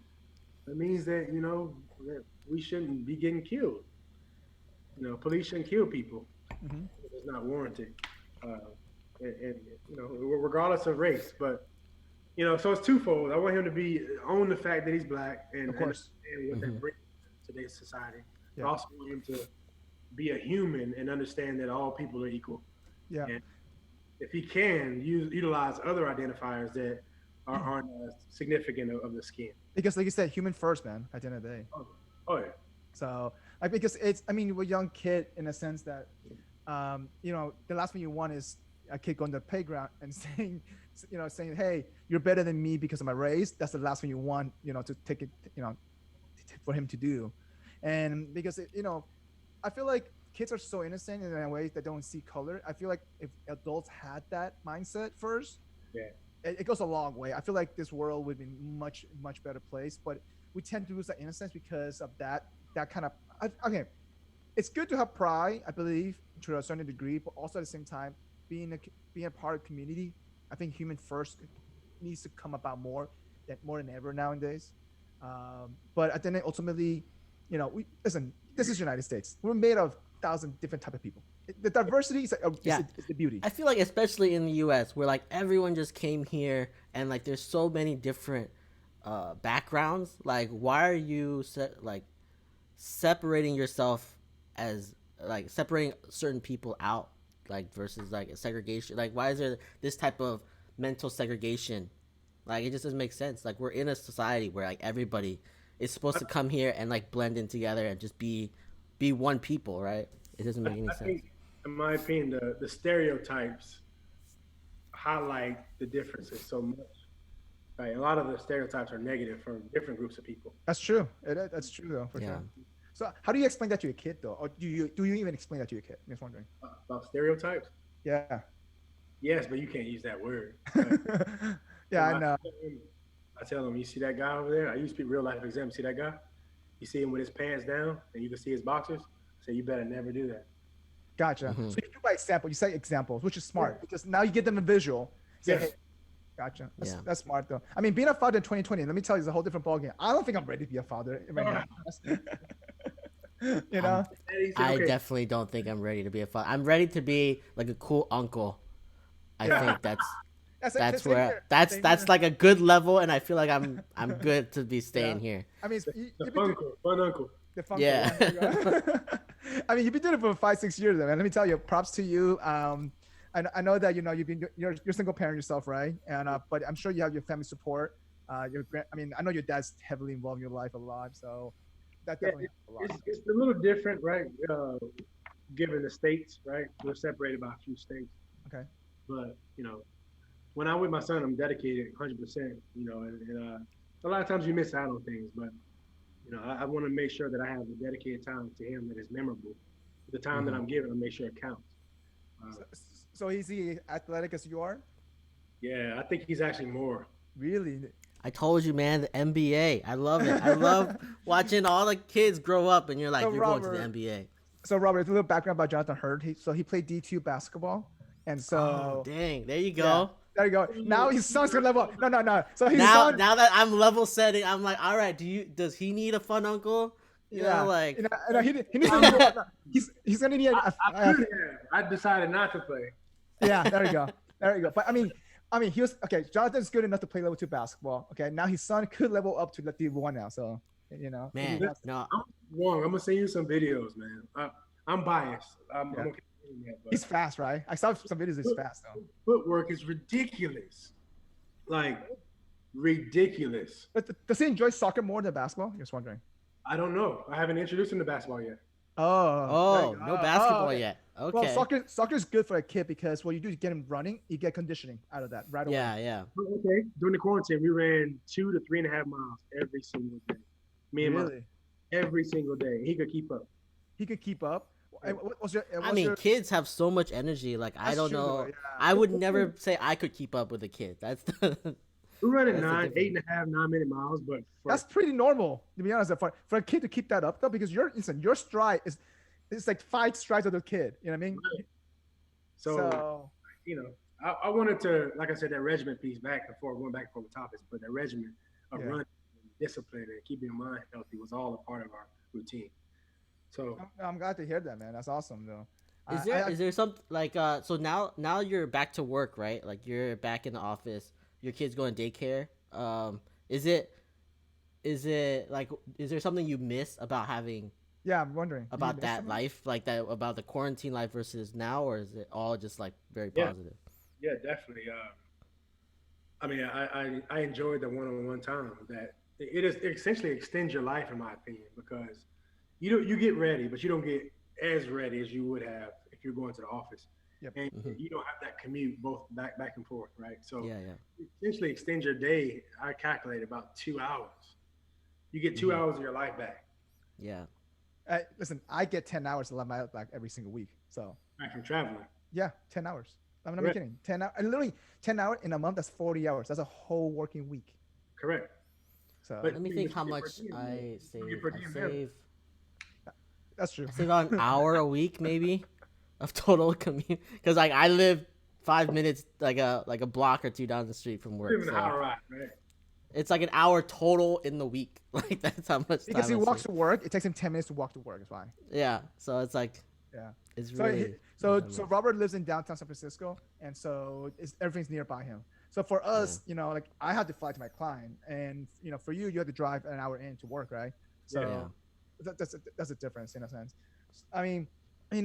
C: That means that that we shouldn't be getting killed. Police shouldn't kill people. It's not warranted. And regardless of race, but so it's twofold. I want him to own the fact that he's black and understand what that brings to today's society. I also want him to be a human and understand that all people are equal. Yeah. And if he can utilize other identifiers that aren't significant of the skin.
A: Because like you said, human first, man, at the end of the day.
C: Oh yeah.
A: So because we're a young kid in a sense that, the last thing you want is a kid going to the playground and saying, hey, you're better than me because of my race. That's the last thing you want, to take it, for him to do. And because, I feel like kids are so innocent in a way that don't see color. I feel like if adults had that mindset first, it goes a long way. I feel like this world would be much, much better place, but we tend to lose that innocence because of that kind of, okay. It's good to have pride, I believe, to a certain degree, but also at the same time, being a part of community, I think human first needs to come about more than ever nowadays. But at the end, ultimately, listen, this is United States. We're made of 1,000 different type of people. The diversity is the beauty.
B: I feel like especially in the U.S., where like everyone just came here and like there's so many different backgrounds, like why are you separating yourself as like separating certain people out, like versus like a segregation? Like why is there this type of mental segregation? Like it just doesn't make sense. Like we're in a society where like everybody is supposed to come here and like blend in together and just be one people, right? It doesn't make any
C: I
B: sense.
C: think, in my opinion, the stereotypes highlight the differences so much. Right? A lot of the stereotypes are negative from different groups of people.
A: That's true. That's true though, for sure. So how do you explain that to your kid though? Or do you even explain that to your kid? I'm just wondering.
C: About stereotypes?
A: Yeah.
C: Yes, but you can't use that word.
A: Yeah, I know.
C: I tell him, you see that guy over there? I use real life example. See that guy? You see him with his pants down and you can see his boxers? So you better never do that.
A: Gotcha. So you do by example. You say examples, which is smart because now you get them a visual. Say, hey, gotcha. That's smart though. I mean, being a father in 2020, let me tell you, is a whole different ballgame. I don't think I'm ready to be a father right now. You know?
B: I definitely don't think I'm ready to be a father. I'm ready to be like a cool uncle. I think that's where that's like a good level, and I feel like I'm good to be staying here.
A: I mean,
C: the fun uncle.
A: The fun I mean, you've been doing it for 5-6 years, man. Let me tell you, props to you. I know that you're a single parent yourself, right? And but I'm sure you have your family support. I know your dad's heavily involved in your life a lot, so that definitely helps a lot.
C: It's a little different, right? Given the states, right? We're separated by a few states.
A: Okay.
C: But when I'm with my son, I'm dedicated 100%. And a lot of times you miss out on things, but I want to make sure that I have a dedicated time to him that is memorable. The time that I'm giving, I make sure it counts.
A: So is he athletic as you are?
C: Yeah, I think he's actually more.
A: Really?
B: I told you, man, the NBA. I love it. I love watching all the kids grow up, and you're like, you're going to the NBA.
A: So Robert, a little background about Jonathan Hurd. He played D2 basketball, and so
B: dang, there you go.
A: Yeah, there you go. Now his son's gonna level up. No. So
B: now that I'm level setting, I'm like, all right. Does he need a fun uncle? He needs to. He's gonna need.
C: I decided not to play.
A: Yeah, there you go. But I mean, he was okay. Jonathan's good enough to play level 2 basketball. Okay, now his son could level up to level 1 now. So
B: man, no,
C: I'm wrong. I'm gonna send you some videos, man. I'm biased. I'm okay.
A: He's fast, right? I saw some videos. He's fast though.
C: Footwork is ridiculous, like ridiculous.
A: But does he enjoy soccer more than basketball? Just wondering.
C: I don't know. I haven't introduced him to basketball yet.
B: Oh, no basketball yet. Okay.
A: Well, soccer is good for a kid because what you do is get him running. You get conditioning out of that right away.
B: Yeah.
C: Okay. During the quarantine, we ran 2 to 3.5 miles every single day. Me and my every single day. He could keep up.
B: Kids have so much energy. Like I don't know. Yeah. I would never say I could keep up with a kid. That's
C: we're running 8.5-9-minute miles, but
A: that's pretty normal to be honest. For a kid to keep that up though, because your stride is like 5 strides of the kid. You know what I mean?
C: Right. So I wanted to, like I said, that regimen piece back and forth, going back and forth with topics, but that regimen of running, discipline, and keeping your mind healthy was all a part of our routine. So
A: I'm glad to hear that, man. That's awesome, though.
B: Is there something like so now you're back to work, right? Like you're back in the office. Your kid's going to daycare. Is there something you miss about having?
A: Yeah, I'm wondering
B: about that life, like that, about the quarantine life versus now, or is it all just like very positive?
C: Yeah, definitely. I mean, I enjoyed the one-on-one time. That it essentially extends your life, in my opinion, because you get ready, but you don't get as ready as you would have if you're going to the office. Yep. And you don't have that commute both back and forth, right? So essentially extend your day. I calculate about 2 hours. You get 2 hours of your life back.
B: Yeah.
A: Listen, I get 10 hours of my life back every single week. So
C: back from traveling.
A: Yeah, 10 hours. I'm not kidding. 10 hours. Literally 10 hours in a month. That's 40 hours. That's a whole working week.
C: Correct.
B: So let me think how much I save.
A: That's true.
B: I save about an hour a week, maybe, of total commute. Because like I live 5 minutes, like a block or 2 down the street from work.
C: Even an hour ride, right?
B: It's like an hour total in the week. Like that's how much.
A: Because he walks to work, it takes him 10 minutes to walk to work. Is why.
B: Yeah. So it's like.
A: Yeah.
B: It's really.
A: So Robert lives in downtown San Francisco, and so everything's nearby him. So for us, you know, like I had to fly to my client, and you know, for you, you had to drive an hour in to work, right? So that's a difference in a sense. I mean,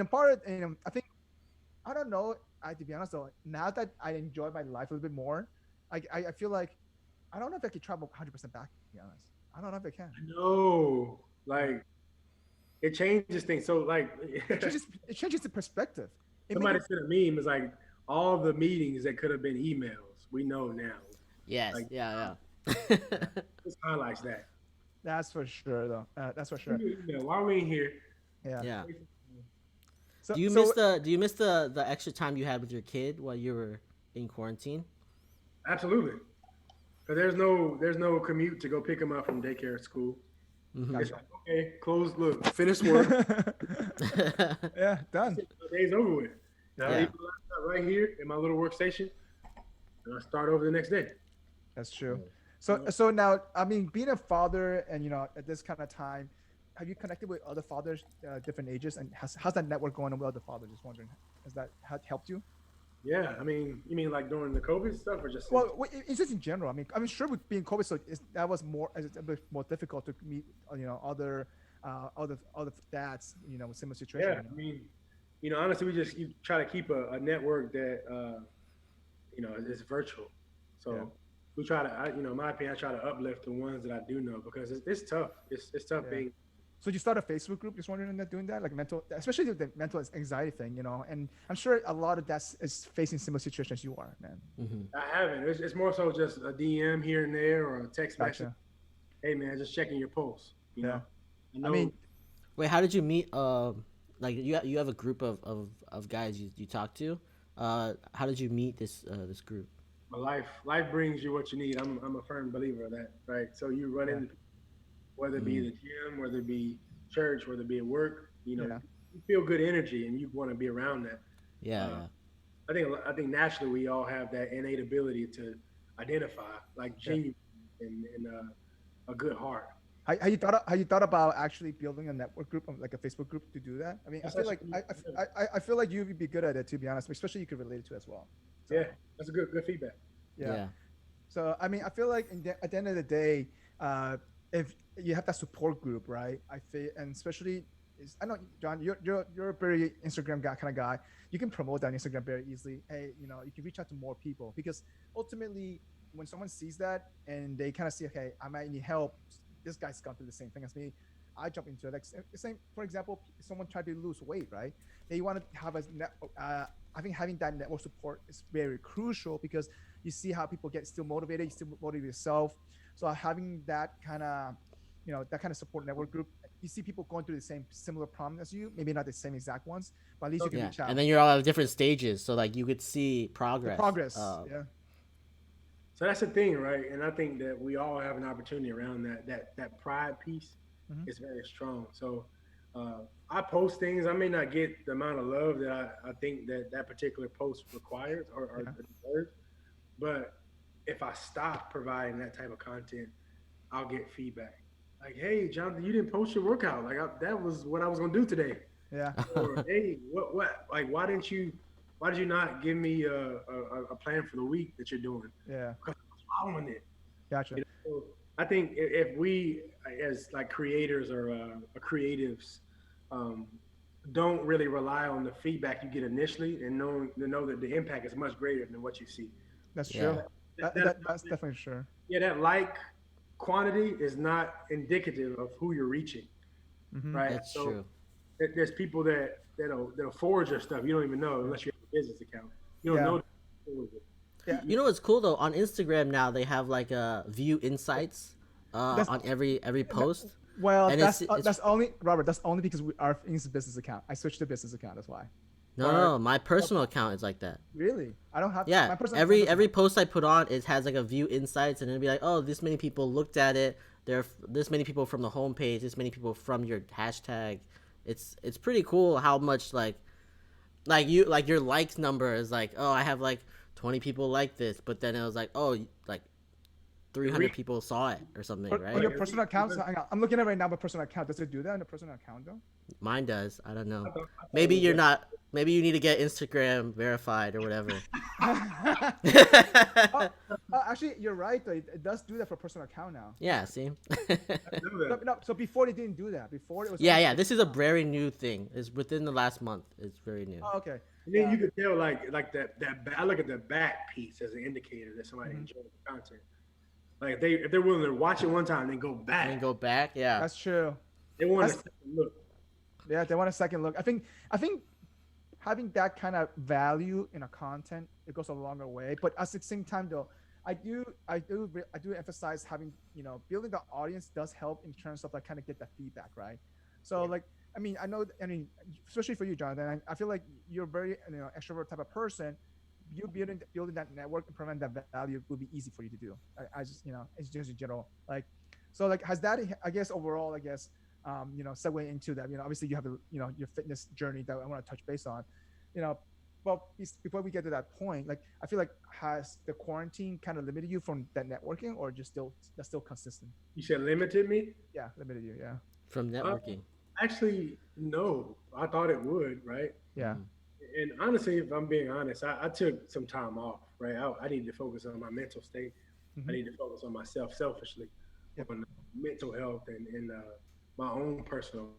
A: part of, I think, I don't know. To be honest though, now that I enjoy my life a little bit more, I feel like I don't know if I could travel 100% back. To be honest, I don't know if I can.
C: No, like it changes things. So like
A: It changes the perspective.
C: Somebody said a meme is like all the meetings that could have been emails, we know now.
B: Yes.
C: Like,
B: Yeah.
C: this highlights that.
A: That's for sure, though. That's for sure.
C: Why are we in here?
B: Yeah.
A: So,
B: do you miss the extra time you had with your kid while you were in quarantine?
C: Absolutely. Because there's no commute to go pick him up from daycare at school. Mm-hmm. It's like, okay, close, look, finish work.
A: Yeah, done.
C: The day's over with. Now I leave my laptop right here in my little workstation, and I start over the next day.
A: That's true. So now, I mean, being a father, and at this kind of time, have you connected with other fathers, different ages, and how's that network going with other fathers? Just wondering, has that helped you?
C: Yeah, I mean, you mean like during the COVID stuff, or just?
A: Well, it's just in general. I mean, sure, with being COVID, so that was a bit more difficult to meet, other dads, with similar situation.
C: Yeah, I mean, honestly, we try to keep a network that, is virtual. So we try to, in my opinion, I try to uplift the ones that I do know, because it's tough. It's tough being.
A: So you start a Facebook group, just wondering doing that, like especially the mental anxiety thing, and I'm sure a lot of that is facing similar situations you are, man.
C: Mm-hmm. I haven't. It's more so just a DM here and there, or a text message. Hey man, just checking your pulse. You know?
A: I mean,
B: wait, how did you meet? Like you have a group of guys you talk to. How did you meet this group?
C: Well, life brings you what you need. I'm a firm believer of that, right? So you run into, whether it be the gym, whether it be church, whether it be at work, you feel good energy and you want to be around that. I think naturally we all have that innate ability to identify like genuine and a good heart.
A: Have you thought about actually building a network group, like a Facebook group, to do that? I mean, I feel like you'd be good at it, to be honest, especially you could relate it to as well. So,
C: yeah, that's a good feedback.
A: Yeah. So I mean, I feel like at the end of the day, if you have that support group, right? I feel, and especially, I know, John, you're a very Instagram kind of guy. You can promote that on Instagram very easily. Hey, you can reach out to more people, because ultimately, when someone sees that and they kind of see, okay, I might need help. This guy's gone through the same thing as me. I jump into it. Like, same, for example, someone tried to lose weight, right? They want to have a network. I think having that network support is very crucial, because you see how people get still motivated. You still motivate yourself. So having that kind of, support network group, you see people going through the similar problems as you. Maybe not the same exact ones, but at least you can reach out.
B: And then you're all at different stages, so like you could see progress.
C: So that's the thing, right? And I think that we all have an opportunity around that pride piece is very strong. So I post things. I may not get the amount of love that I think that particular post requires or deserves, but if I stop providing that type of content, I'll get feedback. Like, hey, Jonathan, you didn't post your workout. Like, that was what I was going to do today.
A: Yeah.
C: Or, hey, what? Like, why did you not give me a plan for the week that you're doing?
A: Yeah.
C: Because I was following it.
A: Gotcha.
C: So I think if we, as like creators or creatives, don't really rely on the feedback you get initially, and know that the impact is much greater than what you see.
A: That's true. That's definitely true.
C: Yeah, that quantity is not indicative of who you're reaching, right?
B: That's true.
C: There's people that'll forward your stuff. You don't even know unless you have a business account. You don't know.
B: Yeah. You know what's cool though? On Instagram now they have like view insights on every post.
A: Well, and that's only, Robert. That's only because our business account. I switched to business account. That's why.
B: No, my personal account is like that.
A: Really? I don't have.
B: Yeah,
A: my personal
B: every post I put on, it has like a view insights, and it'll be like, oh, this many people looked at it. There are this many people from the homepage. This many people from your hashtag. It's pretty cool how much like your likes number is like, oh, I have like 20 people like this, but then it was like, oh, like 300 people saw it or something, right?
A: On your personal account, I'm looking at it right now. My personal account, does it do that on the personal account though?
B: Mine does. I don't know. Maybe you're not. Maybe you need to get Instagram verified or whatever.
A: Actually, you're right. Though. It does do that for personal account now.
B: Yeah, see.
A: No, so before they didn't do that. Before it was.
B: Yeah. This is a very new thing. It's within the last month. It's very new.
A: Oh, okay.
C: And then you could tell like that I look at the back piece as an indicator that somebody enjoyed the content. Like if they're willing to watch it one time, then go back.
B: And go back. Yeah.
A: That's true.
C: They want a second look.
A: Yeah, they want a second look. I think having that kind of value in a content, it goes a longer way. But at the same time, though, I do emphasize having, building the audience does help in terms of like kind of get that feedback, right? So like, I know, especially for you, Jonathan, I feel like you're very, extrovert type of person. You building that network and providing that value will be easy for you to do. I just, it's just in general, like, so like, has that, I guess, overall, segue into that, obviously you have your fitness journey that I want to touch base on, well, before we get to that point, like, I feel like has the quarantine kind of limited you from that networking, or just that's still consistent?
C: You said limited me?
A: Yeah, limited you. Yeah.
B: From networking.
C: Actually, no. I thought it would, right?
A: Yeah.
C: And honestly, if I'm being honest, I took some time off, right? I need to focus on my mental state. I need to focus on myself selfishly, on mental health and my own personal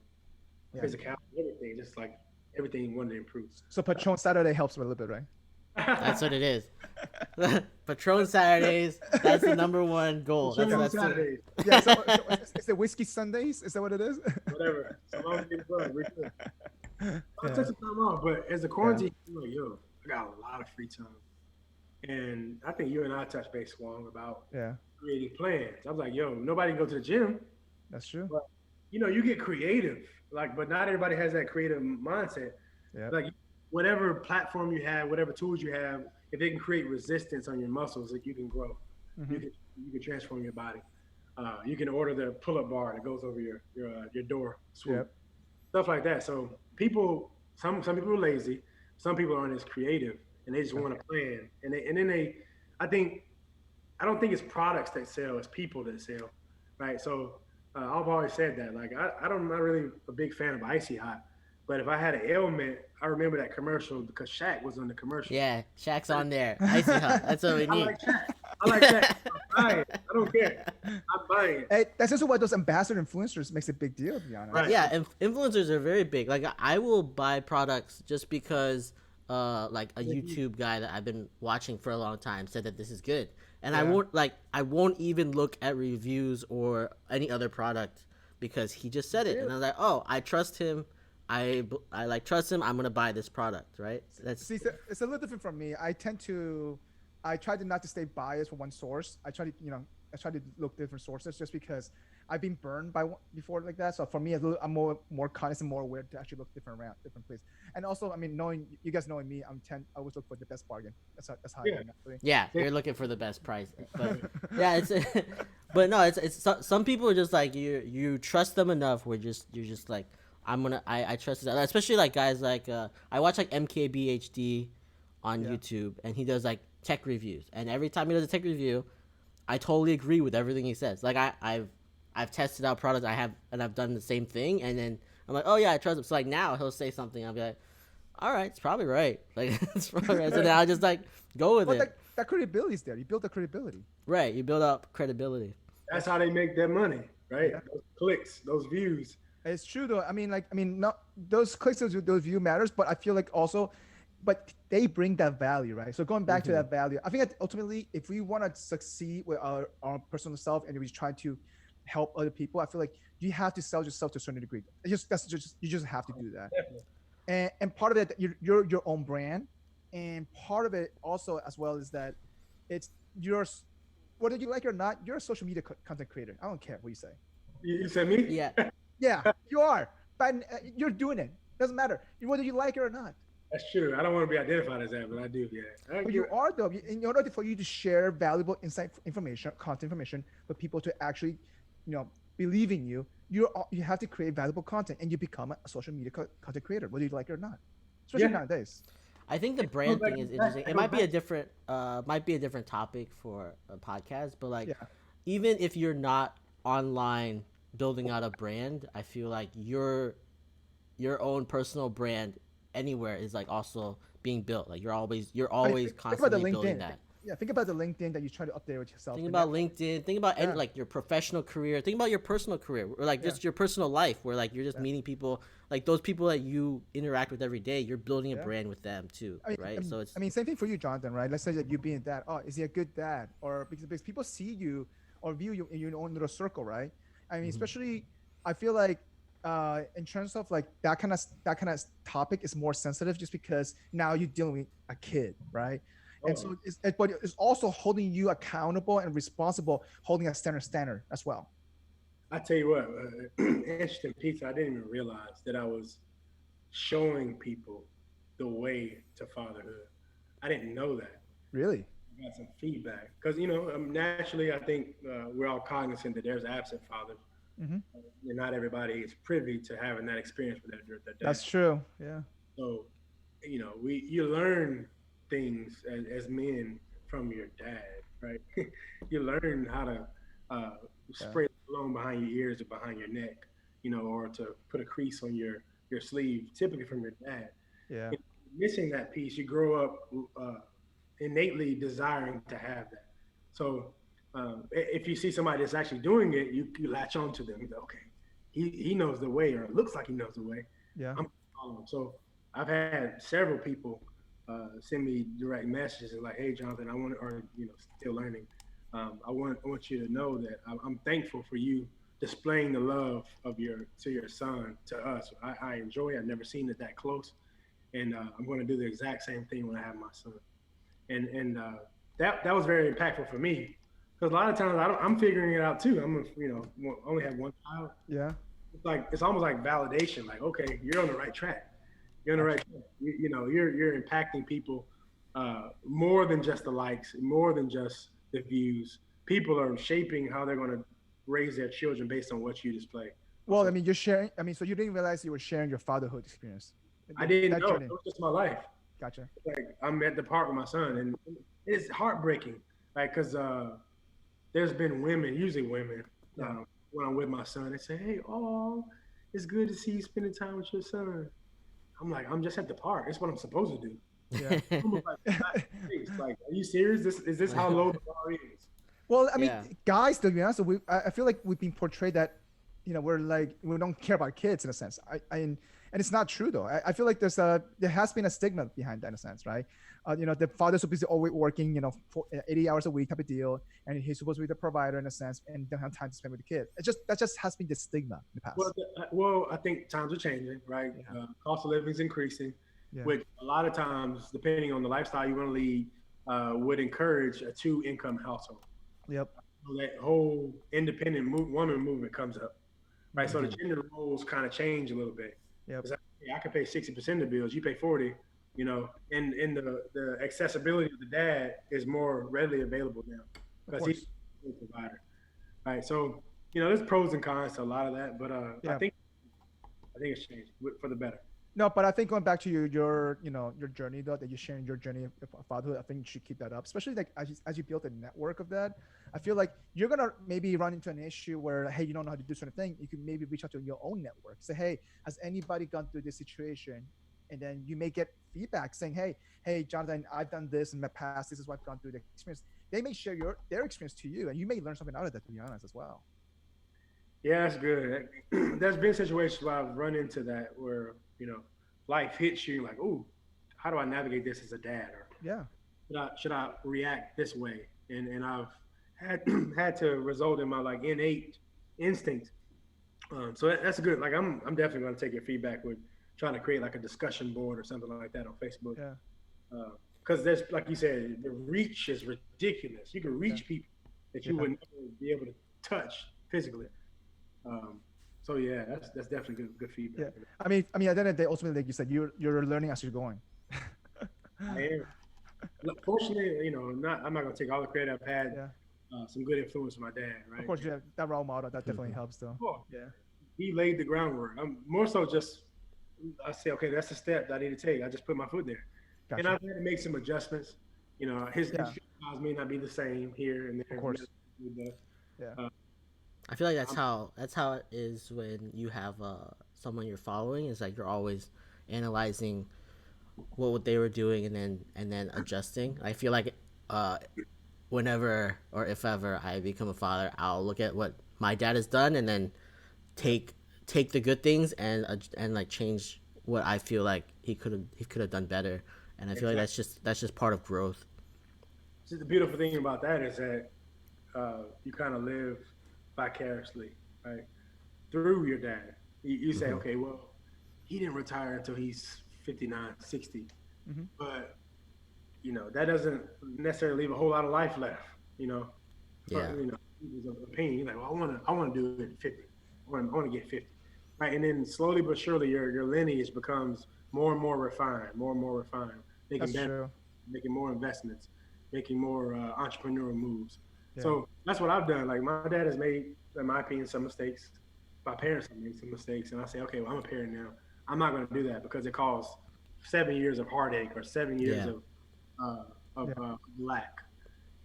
C: physicality, everything, just like everything wanted to improve.
A: So Patron Saturday helps a little bit, right?
B: That's what it is. Patron Saturdays, that's the number one goal.
C: Patron
B: That's
C: Saturdays.
A: Yeah, so is it Whiskey Sundays? Is that what it is?
C: Whatever. So long as it's fun, we're good. I took some time off, but as the quarantine, I'm like, I got a lot of free time. And I think you and I touched base, Swang, about creating plans. I was like, nobody can go to the gym.
A: That's true.
C: But, you get creative, but not everybody has that creative mindset.
A: Yeah.
C: Like, whatever platform you have, whatever tools you have, if they can create resistance on your muscles, like, you can grow. You can transform your body. You can order the pull-up bar that goes over your door swoop, stuff like that. So some people are lazy, some people aren't as creative, and they just want to plan. And then I don't think it's products that sell, it's people that sell, right? So I've always said that. Like, I'm not really a big fan of Icy Hot. But if I had an ailment, I remember that commercial because Shaq was on the commercial.
B: Yeah, Shaq's on there. Icy Hot. That's what we need.
C: I like Shaq. I'm buying it. I don't care. I'm buying it.
A: Hey, that's also why those ambassador influencers makes a big deal, to be honest.
B: Right. Yeah, influencers are very big. Like, I will buy products just because like a YouTube guy that I've been watching for a long time said that this is good. And I won't even look at reviews or any other product because he just said it. And I was like, oh, I trust him. I trust him. I'm gonna buy this product, right?
A: It's a little different from me. I try to not to stay biased for one source. I try to look different sources just because I've been burned by one before like that. So for me, I'm more conscious and more aware to actually look different places. And also, knowing you guys knowing me, I always look for the best bargain. That's how I am actually.
B: Yeah, you're looking for the best price. But yeah, but no, it's some people are just like you trust them enough where you're just like. I trust it, especially like guys like I watch like MKBHD on YouTube, and he does like tech reviews, and every time he does a tech review, I totally agree with everything he says. Like I've tested out products I've done the same thing, and then I'm like, oh yeah, I trust him. So like now he'll say something, I'll be like, all right, it's probably right. Like it's probably right. So then I'll just like go with it.
A: That credibility is there. You build the credibility.
B: Right, you build up credibility.
C: That's how they make their money, right? Yeah. Those clicks, those views.
A: It's true though. Not those clicks, those view matters, but I feel like also, but they bring that value, right? So going back to that value, I think that ultimately, if we want to succeed with our personal self and we try to help other people, I feel like you have to sell yourself to a certain degree. You just have to do that. And part of it, you're your own brand, and part of it also as well is that it's yours, whether you like it or not. You're a social media content creator. I don't care what you say.
C: You said me?
B: Yeah.
A: Yeah, you are, but you're doing it. Doesn't matter whether you like it or not.
C: That's true. I don't want to be identified as that, but I do. Yeah.
A: But you are though. In order for you to share valuable content information for people to actually, believe in you, you have to create valuable content, and you become a social media content creator, whether you like it or not. Especially nowadays.
B: I think the brand thing is interesting. It might be a different topic for a podcast, but even if you're not online building out a brand, I feel like your own personal brand anywhere is like also being built. Like you're always
A: Think about the
B: constantly building
A: LinkedIn.
B: that.
A: Yeah, think about the LinkedIn that you try to update with yourself.
B: Think about LinkedIn. Think about any, like your professional career. Think about your personal career, or like just your personal life, where like you're just meeting people, like those people that you interact with every day. You're building a brand with them too, right? So it's.
A: I mean, same thing for you, Jonathan, right? Let's say that you being a dad. Oh, is he a good dad? Or because people see you or view you in your own little circle, right? I mean, especially I feel like in terms of like that kind of topic is more sensitive just because now you're dealing with a kid, right? And so but it's also holding you accountable and responsible, holding a standard as well.
C: I tell you what, interesting piece. I didn't even realize that I was showing people the way to fatherhood. I didn't know that.
A: Really?
C: I got some feedback because naturally, I think we're all cognizant that there's absent fathers, and not everybody is privy to having that experience with their dad.
A: That's true. Yeah.
C: So, you learn things as men from your dad, right? You learn how to spray the cologne behind your ears or behind your neck, or to put a crease on your sleeve, typically from your dad.
A: Yeah.
C: Missing that piece, you grow up innately desiring to have that. So if you see somebody that's actually doing it, you latch on to them. You go, okay, he knows the way, or it looks like he knows the way.
A: Yeah.
C: I'm following. So I've had several people send me direct messages and like, hey, Jonathan, I want, or still learning. I want you to know that I'm thankful for you displaying the love of your son to us. I enjoy it. I've never seen it that close, and I'm going to do the exact same thing when I have my son. And that was very impactful for me because a lot of times I'm figuring it out too. I'm only have one child.
A: Yeah.
C: It's almost like validation. Like, okay, you're on the right track. You're on the right track. You're impacting people more than just the likes, more than just the views. People are shaping how they're going to raise their children based on what you display.
A: Well, I mean, you're sharing. I mean, so you didn't realize you were sharing your fatherhood experience.
C: I didn't know. It was just my life.
A: Gotcha.
C: Like I'm at the park with my son, and it's heartbreaking. Like, cause there's been women, usually women, when I'm with my son, they say, "Hey, oh, it's good to see you spending time with your son." I'm like, I'm just at the park. It's what I'm supposed to do.
A: Yeah.
C: Like, are you serious? Is this how low the bar is?
A: Well, I mean, guys, to be honest, I feel like we've been portrayed that, we're like, we don't care about kids in a sense. And it's not true though. I feel like there has been a stigma behind that in a sense, right? The father's supposed to be always working, 80 hours a week type of deal, and he's supposed to be the provider in a sense, and don't have time to spend with the kid. That just has been the stigma in the past.
C: Well, I think times are changing, right? Yeah. Cost of living is increasing, which a lot of times, depending on the lifestyle you want to lead, would encourage a 2-income household.
A: Yep.
C: So that whole independent woman movement comes up, right? So the gender roles kind of change a little bit.
A: Yep.
C: Like, hey, I can pay 60% of the bills, you pay 40, and the accessibility of the dad is more readily available now because he's a provider, right? So there's pros and cons to a lot of that, but I think it's changed for the better.
A: No, but I think going back to your journey though, that you're sharing your journey of fatherhood, I think you should keep that up, especially like as you build a network of that. I feel like you're gonna maybe run into an issue where, hey, you don't know how to do certain thing. You can maybe reach out to your own network, say, hey, has anybody gone through this situation? And then you may get feedback saying, hey, Jonathan, I've done this in my past. This is what I've gone through the experience. They may share their experience to you, and you may learn something out of that, to be honest, as well.
C: Yeah, that's good. There's been situations where I've run into that where life hits you like, oh, how do I navigate this as a dad? Or should I react this way? And I've had to result in my like innate instinct. So that's good. Like I'm definitely going to take your feedback with trying to create like a discussion board or something like that on Facebook.
A: Yeah.
C: Because there's, like you said, the reach is ridiculous. You can reach people that you would never be able to touch physically. So yeah, that's definitely good feedback.
A: Yeah. I mean, at the end of the day, ultimately, like you said, you're learning as you're going.
C: I am. Fortunately, I'm not gonna take all the credit. I've had some good influence from my dad, right?
A: Of course, yeah, that role model that definitely helps, though.
C: Oh,
A: yeah.
C: He laid the groundwork. I'm more so just I say, okay, that's the step that I need to take. I just put my foot there, and I've had to make some adjustments. His styles may not be the same here and there.
A: Of course.
B: I feel like that's how it is when you have someone you're following. Is like you're always analyzing what they were doing and then adjusting. I feel like whenever or if ever I become a father, I'll look at what my dad has done and then take take the good things and like change what I feel like he could have done better. And I feel like that's just part of growth.
C: See, the beautiful thing about that is that you kind of live vicariously, right, through your dad. You say,
B: Mm-hmm.
C: okay, well, he didn't retire until he's 59, 60,
A: Mm-hmm.
C: but that doesn't necessarily leave a whole lot of life left.
B: Yeah.
C: For people's opinion. You're like, well, I want to do it at 50. I want to get 50, right? And then slowly but surely, your lineage becomes more and more refined, making
A: That's
C: better,
A: true.
C: making more investments, making more entrepreneurial moves.
A: Yeah.
C: So that's what I've done. Like my dad has made, in my opinion, some mistakes. My parents have made some mistakes, and I say, okay, well, I'm a parent now. I'm not going to do that because it caused 7 years of heartache or 7 years
B: Yeah.
C: uh,
A: Yeah.
C: lack.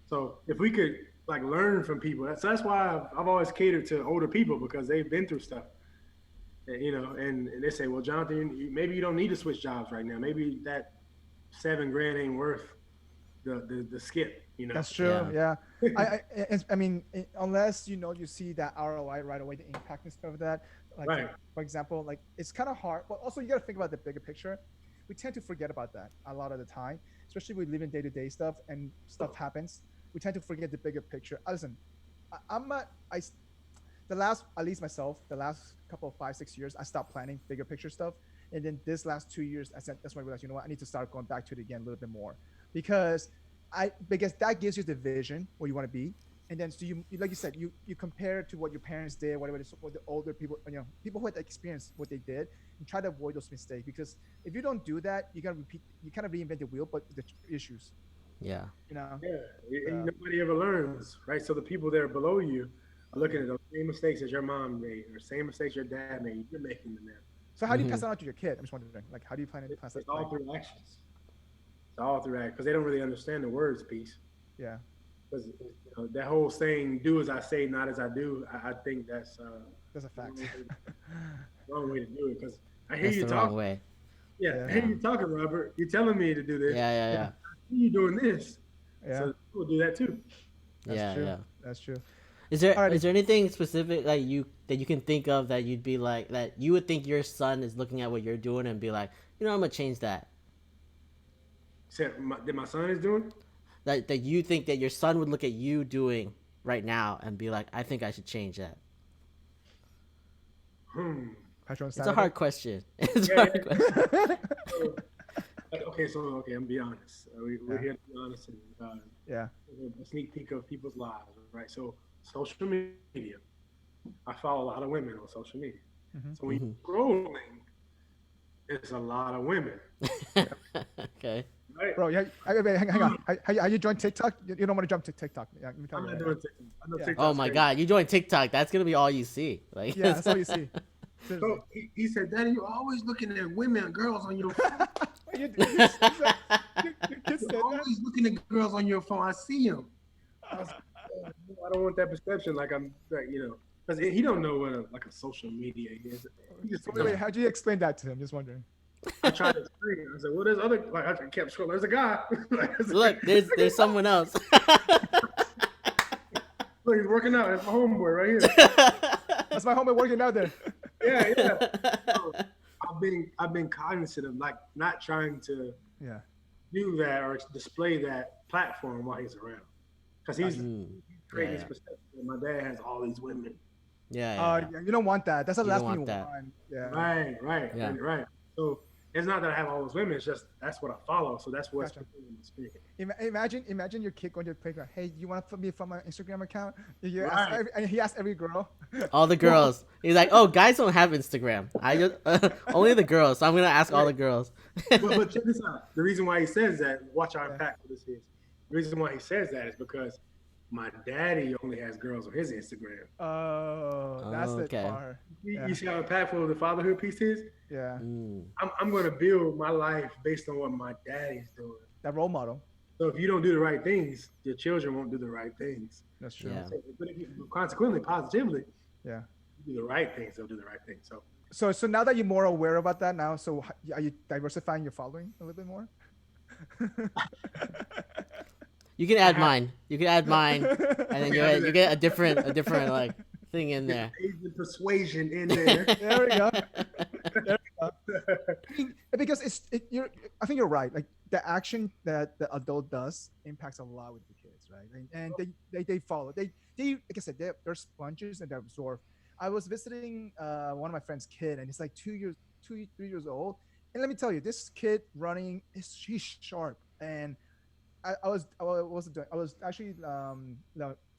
C: So if we could like learn from people, that's why I've always catered to older people because they've been through stuff. And they say, well, Jonathan, maybe you don't need to switch jobs right now. Maybe that 7 grand ain't worth the skip.
A: That's true.
B: Yeah.
A: Yeah. I mean, unless you see that ROI right away, the impact and stuff of that. Like,
C: Right.
A: for example, like it's kind of hard, but also you got to think about the bigger picture. We tend to forget about that a lot of the time, especially we live in day-to-day stuff and stuff happens. We tend to forget the bigger picture. Listen, I'm not. The last, at least myself, the last couple of 5, 6 years, I stopped planning bigger picture stuff, and then this last 2 years, I said that's when I realized, you know what, I need to start going back to it again a little bit more, because because that gives you the vision where you want to be, and then so like you said, you compare it to what your parents did, whatever it is, what the older people, people who had experienced what they did, and try to avoid those mistakes, because if you don't do that, you gotta repeat, you kind of reinvent the wheel, but the issues,
B: Yeah.
A: you know.
C: Yeah. And
A: Uh,
C: nobody ever learns, right? So the people that are below you are looking at those same mistakes as your mom made or same mistakes your dad made. You're making them now.
A: so how do you
B: Mm-hmm.
A: pass that on to your kid? I'm just wondering, like, how do you plan to pass that,
C: It's all
A: like,
C: through actions. It's all through that because they don't really understand the words piece.
A: yeah,
C: Because that whole saying "do as I say, not as I do," I think that's
A: that's a
C: the
A: fact.
C: wrong way to do it. Because I hear
B: That's
C: you
B: the wrong
C: talk.
B: way.
C: Yeah, I hear
A: Yeah,
B: Yeah.
C: you talking, Robert. You're telling me to do this.
B: Yeah. Yeah.
C: And
B: Yeah.
C: I see you doing this,
A: yeah,
C: so we'll do that too.
A: that's
B: Yeah.
A: true.
B: Yeah.
A: That's true.
B: Is there
A: Alrighty.
B: is there anything specific that you can think of that you'd be like that you would think your son is looking at what you're doing and be like, I'm gonna change that.
C: Said that my son is doing.
B: That you think that your son would look at you doing right now and be like, I think I should change that.
C: Hmm.
A: Patron
B: It's a
A: Saturday.
B: hard question. It's a
C: Yeah,
B: hard question.
C: So, okay. I'm gonna be honest. We're
A: Yeah.
C: here to be honest and
A: Yeah.
C: a sneak peek of people's lives, right? So social media. I follow a lot of women on social media.
A: Mhm.
C: So when you're scrolling, it's a lot of women,
B: Okay.
C: right?
A: Bro, yeah. Hang on. How you join TikTok? You don't want to jump to TikTok. Yeah, let me tell
C: I'm
A: you
C: not
A: that.
C: doing TikTok. I know
A: Yeah.
C: TikTok's
B: Oh my
C: crazy.
B: God, you join TikTok. That's gonna be all you see. Like,
A: Yeah, that's all you see. Seriously.
C: So he said, "Daddy, you're always looking at women and girls on your phone.
A: Your kid said
C: You're
A: that?
C: always looking at girls on your phone. I see them." I was like, "Oh, no, I don't want that perception. Like I'm, like, because he don't know what a social media is. He just
A: Wait, how'd you explain that to him? Just wondering.
C: I tried to explain it. I said, "Well, there's other." Like I kept scrolling. There's a guy.
B: look, there's someone else.
C: Look, he's working out. That's my homeboy right here.
A: That's my homie working out there.
C: Yeah. So, I've been cognizant of like not trying to
A: Yeah.
C: do that or display that platform while he's around, because he's creating
B: Yeah,
C: this perception that my dad has all these women.
B: Yeah.
A: Yeah, you don't want that. That's the
B: You
A: last
B: don't
A: thing you
B: want that.
A: want. Yeah.
C: Right.
B: Yeah.
C: Right. So it's not that I have all those women. It's just that's what I follow. So that's what's
A: Gotcha.
C: in my spirit.
A: Imagine your kid going to the playground. Hey, you want to be from my Instagram account?
C: Right.
A: And he asked every girl.
B: All the girls. He's like, oh, guys don't have Instagram. I just only the girls. So I'm gonna ask all the girls.
C: But check this out. The reason why he says that, watch how impactful this is. The reason why he says that is because my daddy only has girls on his Instagram.
A: Oh, that's the
B: Okay.
A: part.
C: You see how impactful the fatherhood piece is?
A: Yeah,
C: I'm going to build my life based on what my daddy's doing.
A: that role model.
C: So if you don't do the right things, your children won't do the right things.
A: That's true.
B: Yeah.
C: But if you, consequently, positively,
A: Yeah.
C: you do the right things, they'll do the right things. So
A: So now that you're more aware about that now, so are you diversifying your following a little bit more?
B: You can add mine. You can add mine, and then you get a different like thing in there.
C: Asian persuasion in there.
A: There we go. There we go. Because I think you're right. Like the action that the adult does impacts a lot with the kids, right? And they follow. They like I said, they're sponges and they absorb. I was visiting one of my friend's kid, and he's like 3 years old. And let me tell you, this kid running he's sharp. And I was actually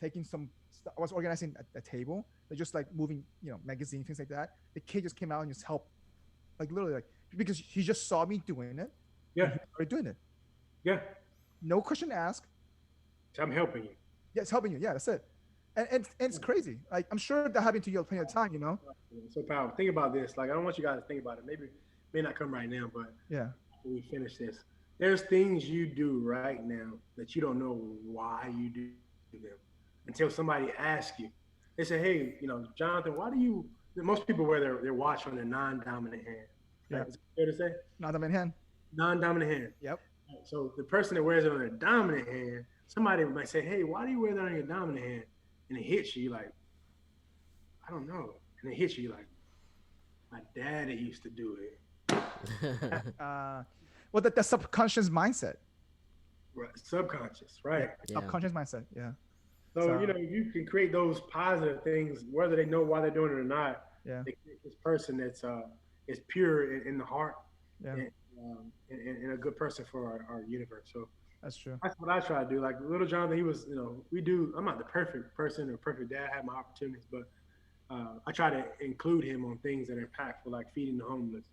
A: taking some. I was organizing a table, just like moving, magazine things like that. The kid just came out and just helped, like literally, like because he just saw me doing it.
C: Yeah,
A: he started doing it.
C: Yeah,
A: no question asked.
C: So I'm helping you.
A: Yeah, it's helping you. Yeah, that's it. And it's crazy. Like I'm sure that happened to you plenty of time.
C: So powerful. Think about this. Like I don't want you guys to think about it. Maybe may not come right now, but
A: yeah,
C: after we finish this, there's things you do right now that you don't know why you do them until somebody asks you. They say, "Hey, Jonathan, why do you?" Most people wear their watch on their non-dominant hand.
A: Yeah,
C: is it fair to say?
A: Non-dominant hand.
C: Non-dominant hand.
A: Yep.
C: So the person that wears it on their dominant hand, somebody might say, "Hey, why do you wear that on your dominant hand?" And it hits you like, I don't know. And it hits you like, my daddy used to do it.
A: Well, the subconscious mindset.
C: Right. Subconscious, right?
A: Yeah. Subconscious mindset, yeah.
C: So you can create those positive things, whether they know why they're doing it or not.
A: Yeah.
C: They create this person that's is pure in the heart,
A: yeah,
C: and a good person for our universe. So
A: that's true.
C: That's what I try to do. Like little Jonathan, he was, I'm not the perfect person or perfect dad. I have my opportunities, but I try to include him on things that are impactful, like feeding the homeless.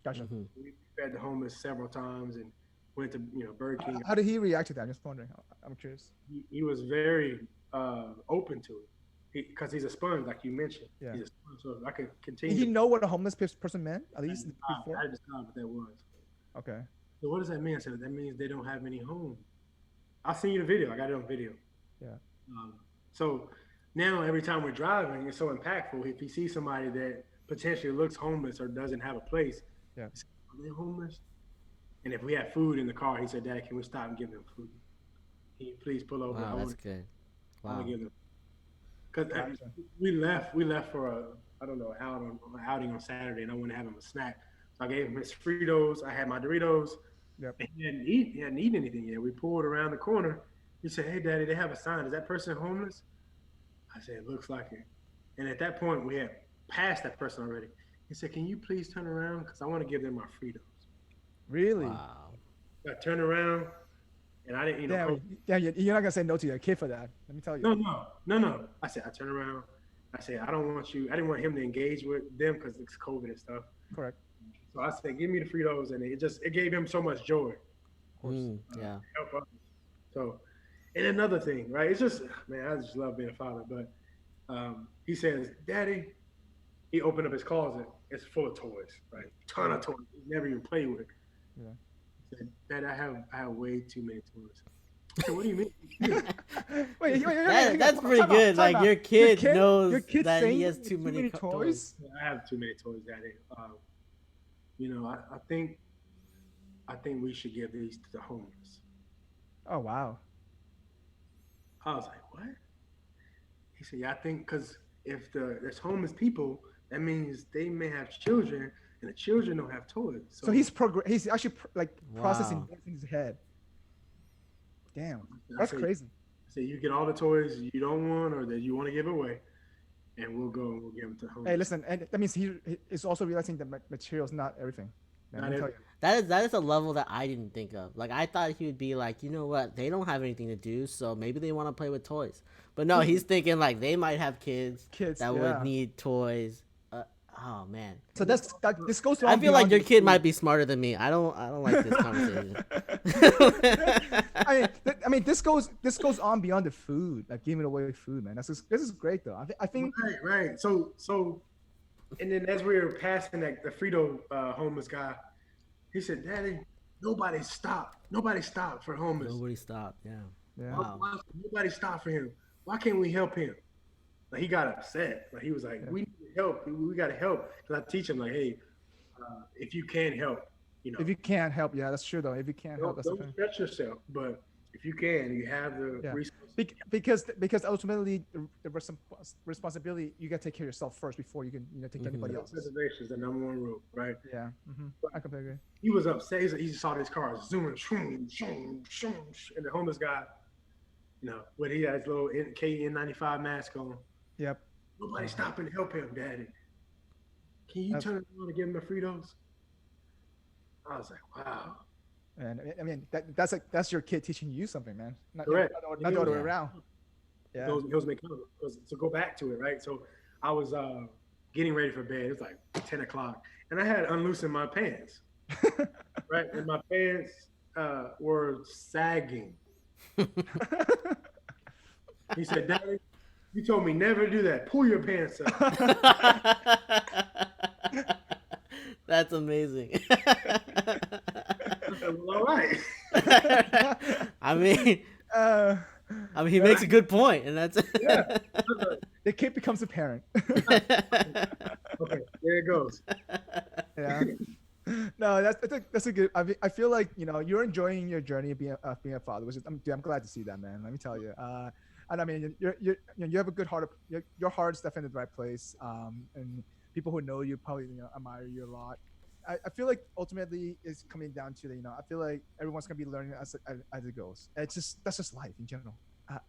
A: Gotcha.
C: Mm-hmm. We fed the homeless several times and went to, Burger King.
A: How did he react to that? I'm just wondering. I'm curious.
C: He was very open to it because he's a sponge, like you mentioned.
A: Yeah.
C: He's a sponge, so I could continue.
A: Did he know what a homeless person meant, at least before?
C: I just know what that was.
A: Okay.
C: So what does that mean? I said, that means they don't have any home. I'll send you the video. I got it on video.
A: Yeah.
C: So now every time we're driving, it's so impactful. If you see somebody that potentially looks homeless or doesn't have a place,
A: yeah,
C: are they homeless? And if we have food in the car, he said, "Dad, can we stop and give them food? Can you please pull over?"
B: Wow, that's good. Wow.
C: Because we left for an outing on Saturday, and I wanted to have him a snack. So I gave him his Fritos. I had my Doritos.
A: Yep.
C: He hadn't eaten anything yet. We pulled around the corner. He said, "Hey, Daddy, they have a sign. Is that person homeless?" I said, "It looks like it." And at that point, we had passed that person already. He said, "Can you please turn around? Because I want to give them my Fritos."
A: Really?
B: Wow.
C: I turned around, and I didn't,
A: Yeah, you're not gonna say no to your kid for that. Let me tell you.
C: No. I said, I turned around. I said, I didn't want him to engage with them because it's COVID and stuff.
A: Correct.
C: So I said, "Give me the Fritos," and it gave him so much joy. Of course,
B: yeah.
C: Help others. So, and another thing, right? It's just, man, I just love being a father. But he says, "Daddy," he opened up his closet. It's full of toys, right? Ton of toys. He never even played with.
A: Yeah.
C: He said, "Dad, I have way too many toys." I said, "What do you mean?"
A: wait,
B: that's pretty good. Like your kid knows
A: your kid
B: that he has too many
A: toys.
C: I have too many toys, Daddy. I think we should give these to the homeless.
A: Oh wow.
C: I was like, "What?" He said, "Yeah, I think because if there's homeless people, that means they may have children, and the children don't have toys."
A: So he's actually processing in his head. Damn, that's crazy.
C: I said, "You get all the toys you don't want or that you want to give away, and we'll go and we'll give them to homeless."
A: Hey, listen, and that means he is also realizing that material's not everything.
B: That is a level that I didn't think of. Like I thought he would be like, you know what, they don't have anything to do, so maybe they want to play with toys. But no, he's thinking like they might have kids that would need toys. Oh man.
A: So this goes on.
B: I feel like your kid might be smarter than me. I don't like this conversation.
A: I mean, this goes on beyond the food, like giving away food, man. This is great though. I think.
C: Right. So, and then as we were passing the Frito homeless guy, he said, "Daddy, nobody stopped for homeless.
B: Nobody stopped. Yeah.
C: Wow. Nobody stopped for him. Why can't we help him?" Like he got upset. Like he was like, "We need to help. We got to help. Because I teach him like, hey, if you can help,
A: If you can't help, yeah, that's true though. If you can't help, that's the
C: don't
A: thing.
C: stretch yourself. But if you can, you have the
A: Yeah.
C: resources.
A: Because ultimately the responsibility, you got to take care of yourself first before you can take anybody else.
C: Preservation is the number one rule, right?
A: Yeah, I completely agree.
C: He was upset. He saw this car zooming, shoom, shoom, shoom, and the homeless guy, when he had his little KN95 mask on.
A: Yep.
C: Nobody stopping to help him, Daddy. Can you turn around and give him the Fritos? I was like, wow.
A: And I mean, that's your kid teaching you something, man.
C: Correct.
A: Not the other way around. Yeah.
C: He was making to go back to it, right? So I was getting ready for bed. It was like 10 o'clock, and I had unloosened my pants, right? And my pants were sagging. He said, Daddy, you told me never to do that. Pull your pants up.
B: That's amazing.
C: Well, all right.
A: I mean,
B: he makes a good point, and that's
C: yeah.
A: The kid becomes a parent.
C: Okay, there it goes.
A: Yeah. No, that's a good. I feel like you're enjoying your journey of being a father, which is, I'm glad to see that, man. Let me tell you. And I mean, you have a good heart. Your heart's definitely in the right place. And people who know you probably admire you a lot. I feel like ultimately it's coming down to I feel like everyone's gonna be learning as it goes. That's just life in general.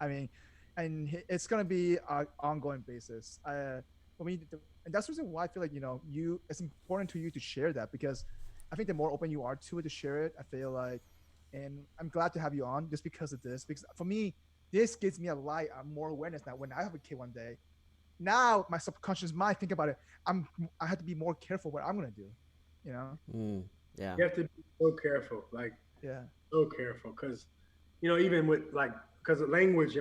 A: I mean, and it's gonna be an ongoing basis. And that's the reason why I feel like it's important to you to share that, because I think the more open you are to share it, I feel like, and I'm glad to have you on just because of this. Because for me, this gives me a light, more awareness now. When I have a kid one day, now my subconscious mind think about it. I have to be more careful what I'm gonna do.
B: Yeah.
C: You have to be so careful, so careful, because even with because language,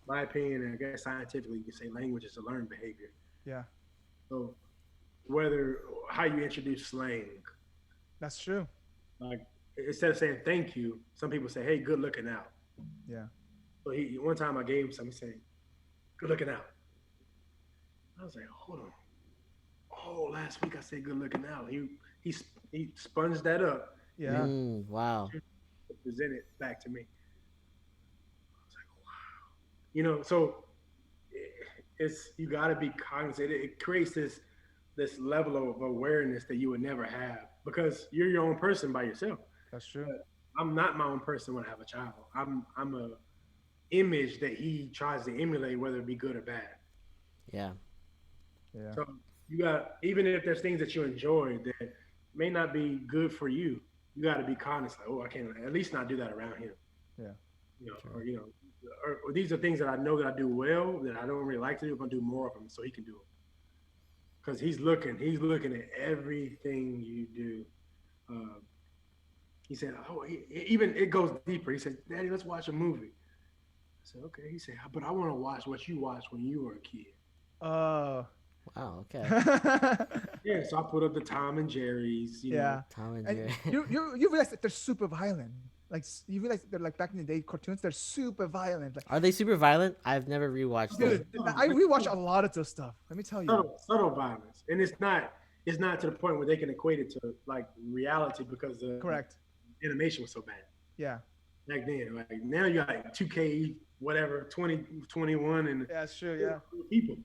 C: my opinion, and I guess scientifically you can say language is a learned behavior.
A: Yeah.
C: So how you introduce slang.
A: That's true.
C: Like instead of saying thank you, some people say, hey, good looking out.
A: Yeah.
C: So one time I gave him something, saying, good looking out. I was like, hold on. Oh, last week I said good looking out. He sponged that up.
A: Yeah.
B: Wow.
C: Present it back to me. I was like, wow. So you got to be cognizant. It creates this level of awareness that you would never have, because you're your own person by yourself.
A: That's true.
C: But I'm not my own person when I have a child. I'm a image that he tries to emulate, whether it be good or bad.
B: Yeah.
A: Yeah.
C: So you got, even if there's things that you enjoy that may not be good for you, you got to be cognizant. I can't at least not do that around him.
A: Yeah.
C: Or these are things that I know that I do well, that I don't really like to do. I'm gonna do more of them so he can do them. Because he's looking at everything you do. He said, even it goes deeper. He said, Daddy, let's watch a movie. I said, okay. He said, but I want to watch what you watched when you were a kid.
A: Oh.
B: Wow. Okay.
C: Yeah. So I put up the Tom and Jerry's.
B: Tom and Jerry.
A: You realize that they're super violent. Like, you realize they're like back in the day cartoons. They're super violent. Like,
B: are they super violent? I've never rewatched them.
A: I rewatch a lot of this stuff. Let me tell you.
C: Subtle violence, and it's not to the point where they can equate it to like reality, because the
A: correct
C: animation was so bad.
A: Yeah.
C: Back then, like now you got like 2K, whatever, 2021, and
A: yeah, it's true. Yeah.
C: People.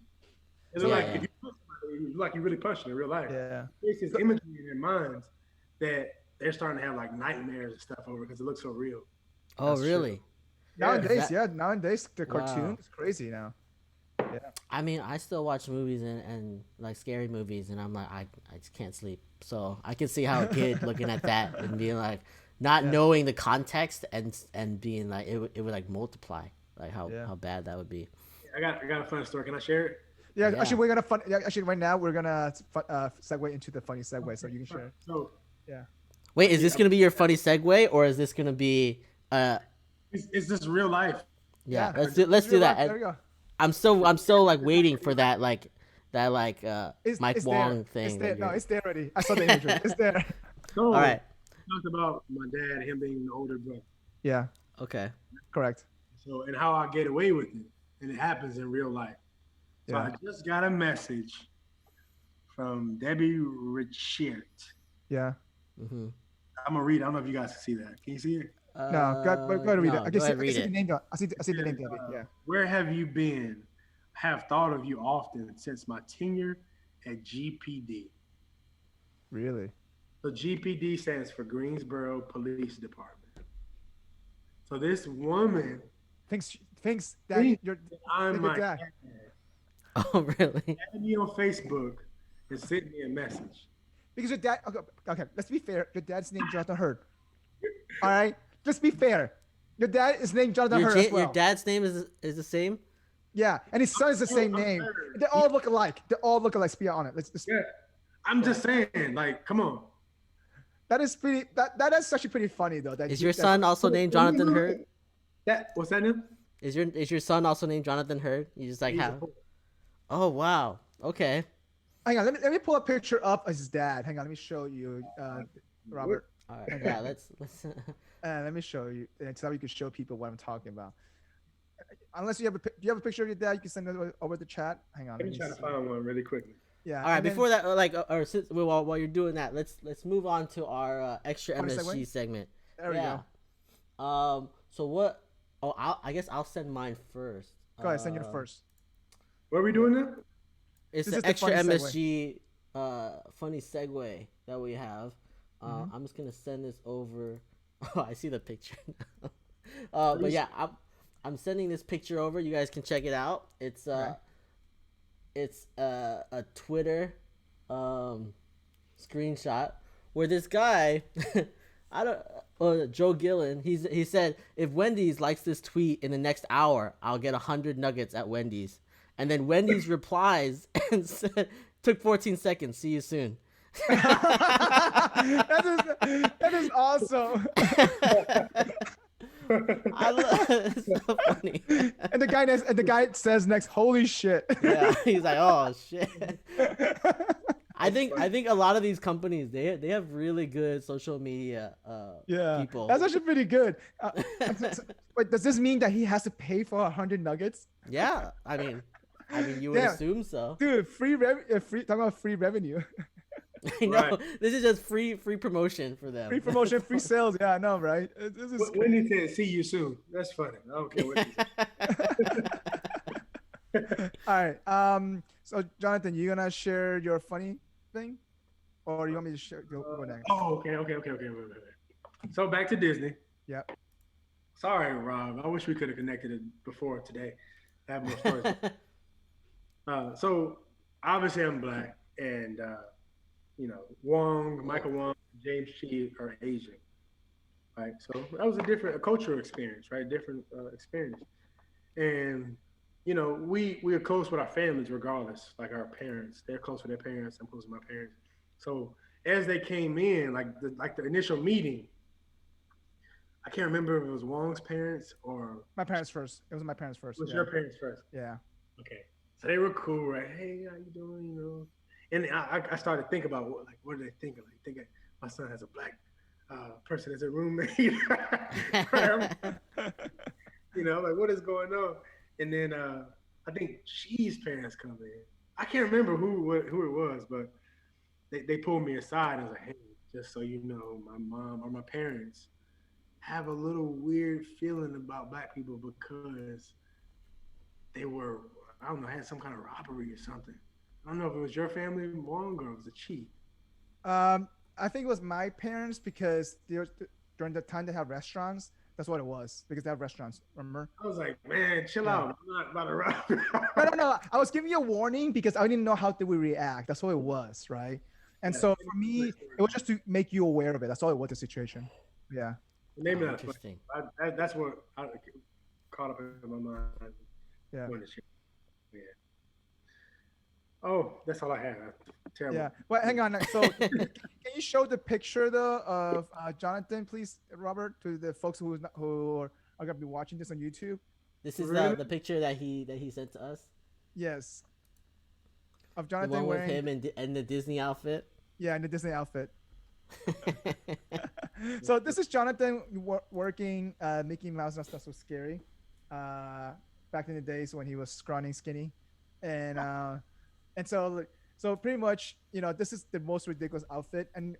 C: It's if you punch somebody, you look like you really punched in real life.
A: Yeah.
C: It's this imagery in their minds that they're starting to have like nightmares and stuff over, because it looks so real.
B: Oh, that's really?
A: True. Nowadays the cartoon is crazy now. Yeah.
B: I mean, I still watch movies and like scary movies, and I'm like, I just can't sleep. So I can see how a kid looking at that and being like, not knowing the context and being like, it would like multiply, like how bad that would be.
C: I got a funny story. Can I share it?
A: Yeah. Actually, we're gonna actually right now we're gonna segue into the funny segue, so you can share.
C: So
A: yeah.
B: Wait, is this gonna be your funny segue, or is this gonna be
C: Is this real life?
B: Yeah, let's do that.
A: There we go.
B: I'm still like waiting for that Mike Wong thing.
A: It's there. No, it's there already. I saw the imagery. It's there.
C: So,
B: all right.
C: Talked about my dad, him being the older brother.
A: Yeah.
B: Okay.
A: Correct.
C: So, and how I get away with it, and it happens in real life. So I just got a message from Debbie Richert.
A: Yeah.
B: Mm-hmm.
C: I'm gonna read it. I don't know if you guys can see that. Can you see it?
A: No, go ahead, read it.
B: No, go ahead,
A: I
B: read
A: see the
B: it.
A: name. I see the name, Debbie. Yeah.
C: Where have you been? Have thought of you often since my tenure at GPD.
A: Really?
C: So GPD stands for Greensboro Police Department. So this woman
A: Thinks that
C: thinks
A: you're
C: that I'm
A: your
C: my
A: dad.
C: dad.
B: Oh, really?
C: Add me on Facebook and sent me a message.
A: Because your dad. Okay, let's be fair. Your dad's named Jonathan Hurd. All right, just be fair. Your dad is named Jonathan Hurd as well.
B: Your dad's name is the same?
A: Yeah, and his son is the same name. They all look alike. They all look alike. Let's be honest.
C: Yeah, I'm just saying, like, come on.
A: That is pretty. That is actually pretty funny though.
B: Is your son also named Jonathan Hurd?
C: What's that name?
B: Is your son also named Jonathan Hurd? You just like have. Oh wow. Okay.
A: Hang on. Let me pull a picture up of his dad. Hang on. Let me show you, Robert.
B: All right. Yeah. Let's.
A: Let me show you. So you can show people what I'm talking about. Unless you have do you have a picture of your dad? You can send it over the chat. Hang on.
C: Let me try to find one really quickly.
A: Yeah.
B: All right. Before that, while you're doing that, let's move on to our extra MSG segment.
A: There we go.
B: So what? Oh, I guess I'll send mine first.
A: Go ahead. Send you first.
C: What are we doing now?
B: It's the extra MSG funny segue that we have. I'm just gonna send this over. Oh, I see the picture now. But yeah, I'm sending this picture over. You guys can check it out. It's a Twitter screenshot where this guy, Joe Gillen, he said, if Wendy's likes this tweet in the next hour, I'll get 100 nuggets at Wendy's. And then Wendy's replies and said, took 14 seconds. See you soon.
A: that is awesome.
B: It's so funny.
A: And the guy says next, "Holy shit!"
B: Yeah, he's like, "Oh shit." I think a lot of these companies they have really good social media people.
A: That's actually pretty good. Wait, does this mean that he has to pay for 100 nuggets?
B: Yeah, I mean you would assume so.
A: Dude, talking about free revenue.
B: I know. Right. This is just free promotion for them.
A: Free promotion, free sales. Yeah, I know, right? This is
C: Wendy said, "See you soon." That's funny. I don't care what you say.
A: All right. So Jonathan, you gonna share your funny thing, or you want me to share? Go next.
C: Oh, okay. So back to Disney.
A: Yep.
C: Sorry, Rob. I wish we could have connected it before today. I have more stories. So obviously I'm Black, and Michael Wong, James Chi are Asian, right? So that was a cultural experience, right? Different experience. And, we are close with our families regardless, like our parents. They're close with their parents. I'm close with my parents. So as they came in, like the initial meeting, I can't remember if it was Wong's parents or...
A: My parents first. It was my parents first.
C: It was your parents first?
A: Yeah.
C: Okay. So they were cool, right? Hey, how you doing, And I started to think about what do they think? Like, think my son has a Black person as a roommate. Like what is going on? And then I think Chi's parents come in. I can't remember who it was, but they pulled me aside and was like, "Hey, just so you know, my mom or my parents have a little weird feeling about Black people because they were, I don't know, had some kind of robbery or something." I don't know if it was your family, Wong, or it was a Chi.
A: I think it was my parents because during the time they have restaurants. That's what it was, because they have restaurants. Remember?
C: I was like, man, chill out. I'm not about to rob.
A: No. I was giving you a warning because I didn't know how they would react. That's what it was, right? And so for me, it was just to make you aware of it. That's all it was, the situation. Yeah.
C: Maybe not. Interesting. That's what I caught up in my mind.
A: Yeah.
C: Yeah. Oh, that's all I have. Terrible.
A: Yeah. Well, hang on. So, can you show the picture though of Jonathan, please, Robert, to the folks who are gonna be watching this on YouTube?
B: This is the picture that he sent to us.
A: Yes. Of Jonathan
B: the one
A: wearing
B: with him in the Disney outfit.
A: Yeah, in the Disney outfit. So this is Jonathan working Mickey Mouse and stuff so scary. Back in the days when he was scrawny, skinny, and so So pretty much, this is the most ridiculous outfit, and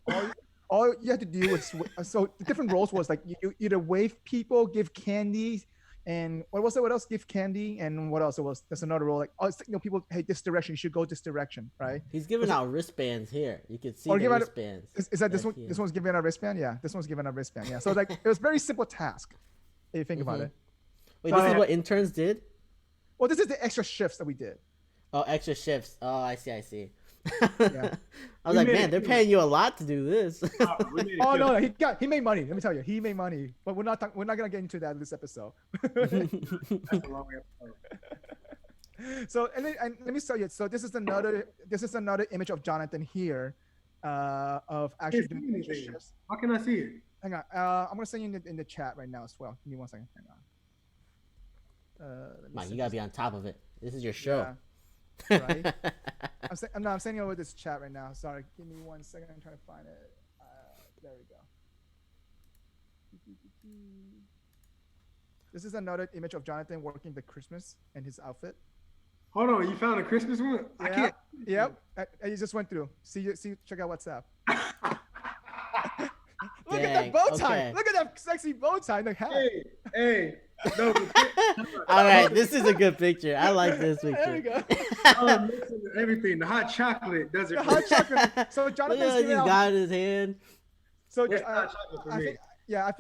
A: all you had to do was so the different roles was like you either wave people, give candy, and what was it? What else? Give candy, and what else? It was there's another role like it's, people, hey, this direction, you should go this direction, right?
B: He's giving out wristbands here. You can see
A: Or
B: the
A: give out
B: wristbands.
A: is that this
B: right
A: one?
B: here.
A: This one's giving a wristband. Yeah, this one's giving a wristband. Yeah, so like it was very simple task if you think about it.
B: Wait,
A: So,
B: this is what interns did?
A: well, this is the extra shifts that we did.
B: Oh, extra shifts. Oh, I see.
A: Yeah.
B: I was like, man, they're paying you a lot to do this.
A: Oh no, he made money. Let me tell you, he made money. But we're not gonna get into that in this episode.
C: That's a long episode.
A: So and let me tell you. So this is another image of Jonathan here, of actually doing extra shifts.
C: How can I see it?
A: Hang on, I'm gonna send you in the chat right now as well. Give me 1 second. Hang on.
B: Man, you gotta be on top of it. This is your show.
A: Yeah, right. I'm sending over this chat right now. Sorry, give me 1 second. I'm trying to find it. There we go. This is another image of Jonathan working the Christmas and his outfit.
C: Hold on, you found a Christmas one?
A: Yeah.
C: I can't.
A: Yep. I just went through. See, check out WhatsApp. Look at that bow tie.
B: Okay.
A: Look at that sexy bow tie. The hat.
C: Hey. No,
B: All right, this is a good picture. I like this
A: There
B: picture.
A: we go.
C: I'm mixing everything. The hot chocolate does it.
A: The hot chocolate. So
B: Look
A: Jonathan's
B: at what he's
A: giving out.
B: got in his hand.
A: So
C: It's hot chocolate for me.
A: I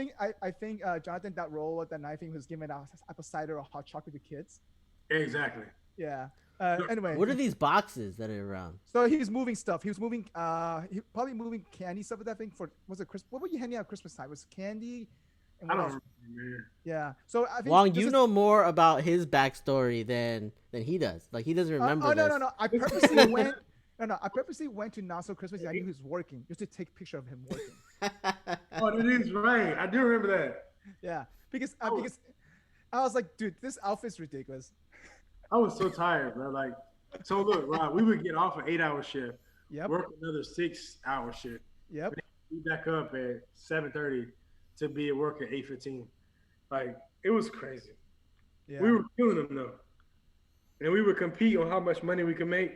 A: think Jonathan, that role with the knifing, was giving out apple cider or hot chocolate to kids.
C: Exactly.
A: Yeah. Anyway.
B: What are these boxes that are around?
A: So he was moving stuff. He was moving. He probably moving candy stuff with that thing for. Was it Christmas? What were you handing out at Christmas time? Was it candy? And
C: I
A: what
C: don't
A: else?
C: remember, man.
A: Yeah. So I think
B: Wong,
A: this
B: you
A: is-
B: know more about his backstory than he does. Like he doesn't remember this.
A: No. I purposely went. No. I purposely went to Not So Christmas. I knew he was working just to take a picture of him working.
C: Oh, that is right. I do remember that.
A: Yeah. Because I was like, dude, this outfit's ridiculous.
C: I was so tired, bro. Like, so look, Rob, we would get off an 8-hour shift,
A: Yep.
C: work another 6-hour shift,
A: Yep.
C: be back up at 7:30 to be at work at 8:15. Like, it was crazy.
A: Yeah.
C: We were killing them though, and we would compete on how much money we could make.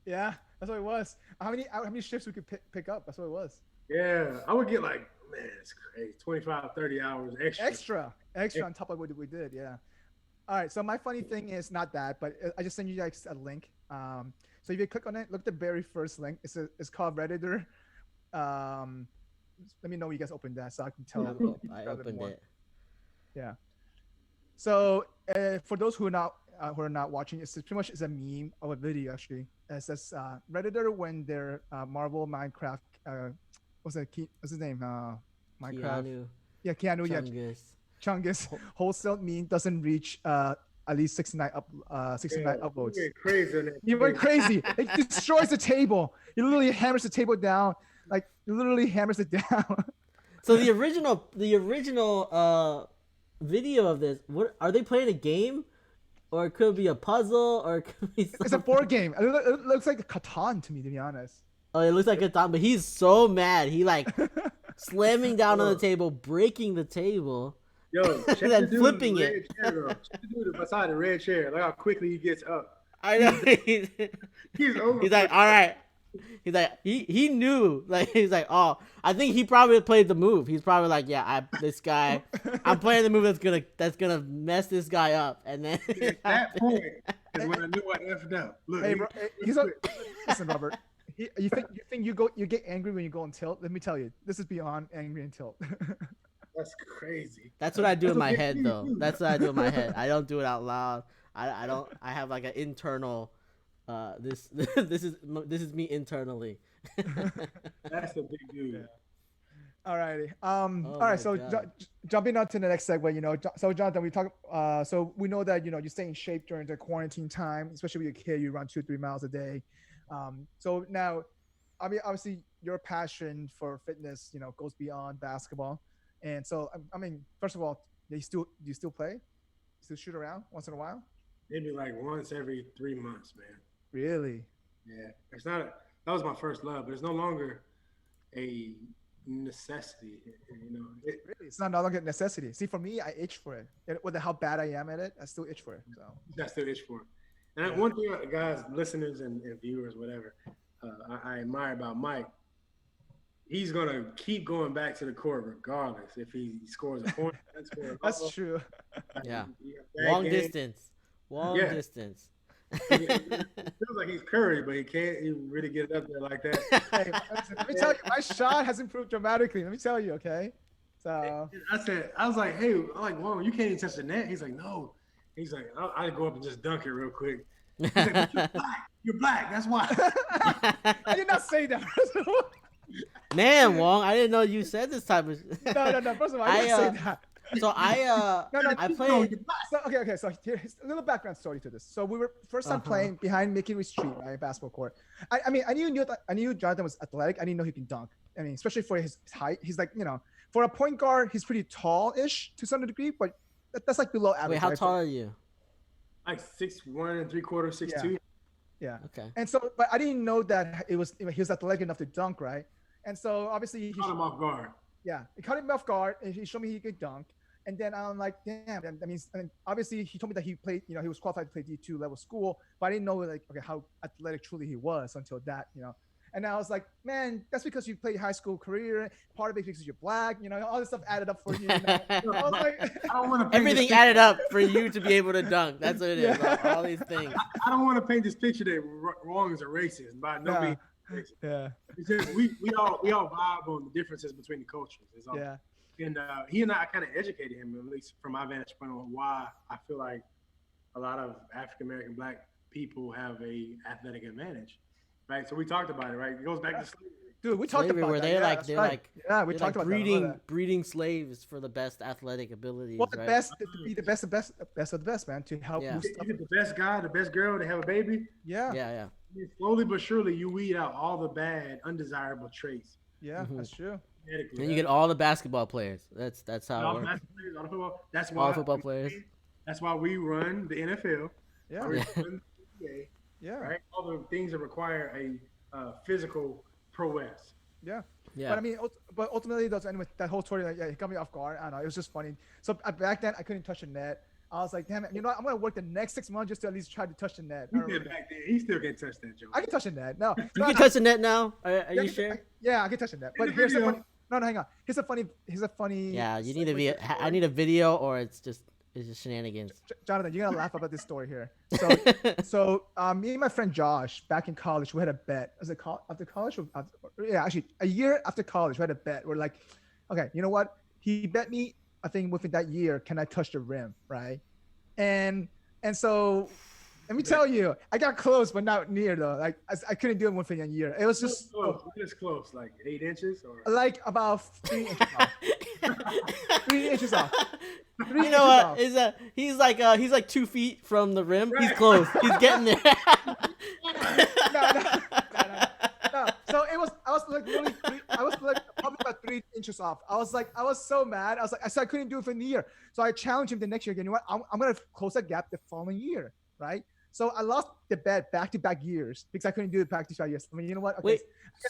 A: Yeah. That's what it was. How many shifts we could pick up? That's what it was.
C: Yeah, I would get like, man, it's crazy, 25, 30 hours extra.
A: Extra on top of what we did. Yeah. All right. So my funny thing is not that, but I just sent you guys a link. So if you click on it, look at the very first link. It's called Redditor. Let me know when you guys open that so I can tell.
B: I opened it.
A: Yeah. So for those who are not watching, it's pretty much a meme of a video actually. It says Redditor when their Marvel Minecraft what's his name? Minecraft.
B: Keanu.
A: Yeah, Keanu. Yeah,
B: Chungus.
A: Chungus wholesale meme doesn't reach at least 69 uploads.
C: You went crazy on that.
A: He went crazy. It destroys the table. He literally hammers the table down. Like literally hammers it down.
B: So the original video of this, what are they playing a game? Or it could be a puzzle, or it could be something.
A: It's a board game. It looks like a Catan to me, to be honest.
B: Oh, it looks like a thought, but he's so mad. He like slamming down on the table, breaking the table.
C: Yo, check
B: And
C: the
B: then
C: dude
B: flipping
C: in the
B: it.
C: red chair, bro. Check the dude beside the red chair. Look how quickly he gets up.
B: I know.
C: He's over.
B: He's like, all right. He's like, he knew. Like, he's like, oh, I think he probably played the move. He's probably like, yeah, I'm playing the move that's gonna mess this guy up. And then
C: At that point is when I knew I effed up. Look,
A: Hey, bro, listen, Robert. You think you get angry when you go on tilt? Let me tell you, this is beyond angry and tilt.
C: that's crazy.
B: that's what I do in my head, though. That's what I do in my head. I don't do it out loud. I don't. I have like an internal. This is me internally.
C: That's a big dude.
A: Yeah. Alrighty.
B: Oh
A: all right.
B: my
A: So
B: God.
A: jumping on to the next segue, so Jonathan, we talk. So we know that you stay in shape during the quarantine time, especially with your kid. You run 2-3 miles a day. So now, I mean, obviously, your passion for fitness, goes beyond basketball. And so, I mean, first of all, do you still play? You still shoot around once in a while?
C: Maybe like once every 3 months, man.
A: Really?
C: Yeah, that was my first love, but it's no longer a necessity.
A: Really? It's not no longer a necessity. See, for me, I itch for it. With how bad I am at it, I still itch for it. So
C: That's still itch for it. And one thing, guys, listeners and viewers, whatever, I admire about Mike, he's gonna keep going back to the court regardless if he scores a point.
A: That's true.
B: Yeah.
C: Long
B: Distance. Distance.
C: It feels like he's Curry, but he can't even really get it up there like that.
A: Hey, listen, let me tell you, my shot has improved dramatically. Let me tell you, okay? So
C: I was like, hey, I'm like, whoa, you can't even touch the net. He's like, no. He's like, I'll go up and just dunk it real quick. He's like, but you're black. You're black. That's why.
A: I did not say that.
B: Man, Wong, I didn't know you said this type of.
A: No. First of all, I didn't say that.
B: So I played.
A: So, okay. So here's a little background story to this. So we were first time playing behind Mickey Reed Street, right, basketball court. I mean, I knew Jonathan was athletic. I didn't know he can dunk. I mean, especially for his height. He's like, for a point guard, he's pretty tall-ish to some degree, but that's like below average.
B: Wait, how tall are you?
C: Like 6'1", 3/4", 6'2".
A: Yeah.
B: Okay.
A: And so, but I didn't know that he was athletic enough to dunk, right? And so obviously he
C: caught him off guard.
A: Yeah, he caught him off guard, and he showed me he could dunk. And then I'm like, damn. That means, and obviously he told me that he played, he was qualified to play D2 level school, but I didn't know how athletic truly he was until that, And I was like, man, that's because you played high school career. Part of it because you're black, all this stuff added up for you. I was like,
C: I don't want to.
B: Everything added up for you to be able to dunk. That's what it is. All these things.
C: I don't want to paint this picture that Wrong is a racist, by no means.
A: Yeah.
C: It's just we all vibe on the differences between the cultures.
A: Yeah.
C: And he and I kind of educated him, at least from my vantage point, on why I feel like a lot of African American black people have a athletic advantage, right? So we talked about it, right? It goes back to slavery.
A: Dude, we talked about
B: that. We
A: talked about
B: breeding slaves for the best athletic abilities.
A: Well, the
B: right?
A: best to be the best of the best, man, to help.
C: You get the best guy, the best girl to have a baby.
A: Yeah.
C: Slowly but surely, you weed out all the bad, undesirable traits.
A: Yeah, that's true.
B: And you get all the basketball players. That's how it works.
C: All the football. That's why
B: all the football players.
C: That's why we run the NFL.
A: Yeah.
C: We run the NBA,
A: yeah.
C: Right. All the things that require a physical prowess.
A: Yeah.
B: Yeah.
A: But I mean, but ultimately, anyway, that whole story, he got me off guard. I don't know. It was just funny. So back then, I couldn't touch the net. I was like, damn it, I'm going to work the next 6 months just to at least try to touch the net.
C: He still can't touch that, Joe.
A: I can touch the net. No.
B: You can touch the net now? Are you sure?
A: Yeah, I can touch the net. But here's the funny. No, hang on. Here's a funny.
B: Yeah, you need to be. I need a video, or it's just shenanigans.
A: Jonathan, you're gonna laugh about this story here. So me and my friend Josh, back in college, we had a bet. Was it after college? Actually, a year after college, we had a bet. We're like, okay, you know what? He bet me, I think within that year, can I touch the rim, right? And so. Let me tell you, I got close, but not near though. Like I couldn't do it within a year. It was just
C: close, like 8 inches or
A: like about 3 inches off. 3 inches off.
B: You know what? Is that he's like 2 feet from the rim. Right. He's close. He's getting there.
A: No. So I was like probably about 3 inches off. I was so mad. I said I couldn't do it for the year. So I challenged him the next year. You know what? I'm gonna close that gap the following year, right? So I lost the bet back-to-back years because I couldn't do it back-to-back years. I mean, you know what? Okay,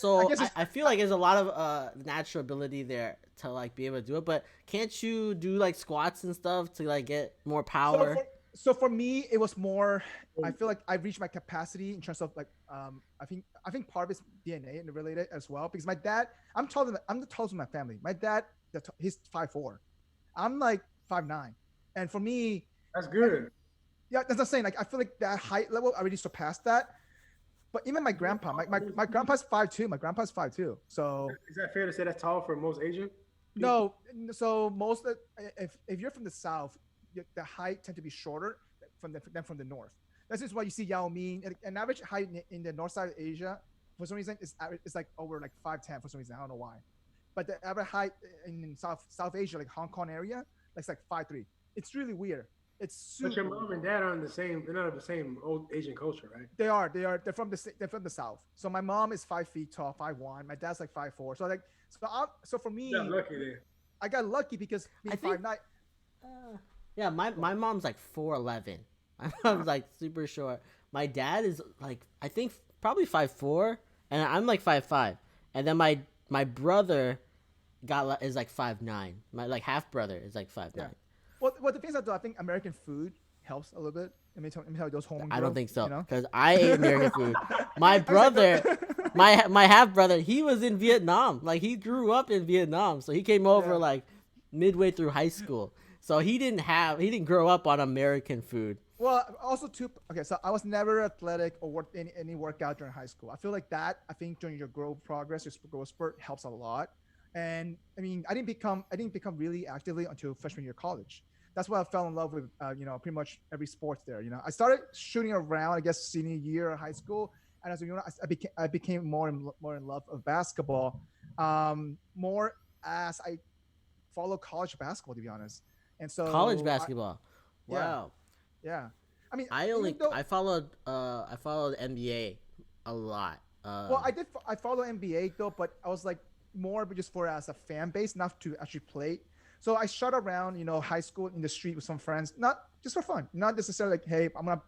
B: wait, I feel like there's a lot of natural ability there to like be able to do it, but can't you do like squats and stuff to like get more power?
A: So for me, it was more. I feel like I've reached my capacity in terms of like I think part of it's DNA and related as well because my dad. I'm the tallest in my family. My dad, he's 5'4". I'm like 5'9", and for me,
C: that's good.
A: Yeah, that's what I'm saying. Like, I feel like that height level, I already surpassed that. But even my grandpa, my grandpa's 5'2". My grandpa's 5'2". So
C: is that fair to say that's tall for most Asian people?
A: No. So most of if you're from the South, the height tend to be shorter than from the North. This is why you see Yao Ming. An average height in the North side of Asia, for some reason, is like over like 5'10" for some reason. I don't know why. But the average height in South Asia, like Hong Kong area, it's like 5'3". It's really weird. It's super.
C: But your mom and dad aren't the same. They're not of the same old Asian culture, right?
A: They are. They're from the South. So my mom is 5 feet tall, 5'1". My dad's like 5'4". So for me,
C: lucky there.
A: I got lucky because being 5'9".
B: Yeah, my mom's like 4'11". My mom's like super short. My dad is like I think probably 5'4", and I'm like 5'5". And then my brother is like 5'9". My like half brother is like 5'9".
A: Yeah. Well, the thing is that though, I think American food helps a little bit. Let me tell you those home.
B: I don't think so,
A: You know?
B: because I ate American food. My brother, my half brother, he was in Vietnam. Like, he grew up in Vietnam, so he came over like midway through high school. So he didn't grow up on American food.
A: Well, also too. Okay, so I was never athletic or worked any workout during high school. I feel like that. I think during your growth progress, your growth spurt helps a lot. And I mean, I didn't become really actively until freshman year of college. That's why I fell in love with pretty much every sports there. I started shooting around, I guess, senior year of high school, and as I became more in love of basketball, more as I follow college basketball, to be honest. And so
B: College basketball. Wow.
A: Yeah. I mean,
B: I followed NBA a lot.
A: Well, I follow NBA though, but I was like more just for as a fan base, not to actually play. So I shot around, high school in the street with some friends, not just for fun, not necessarily like, hey, I'm gonna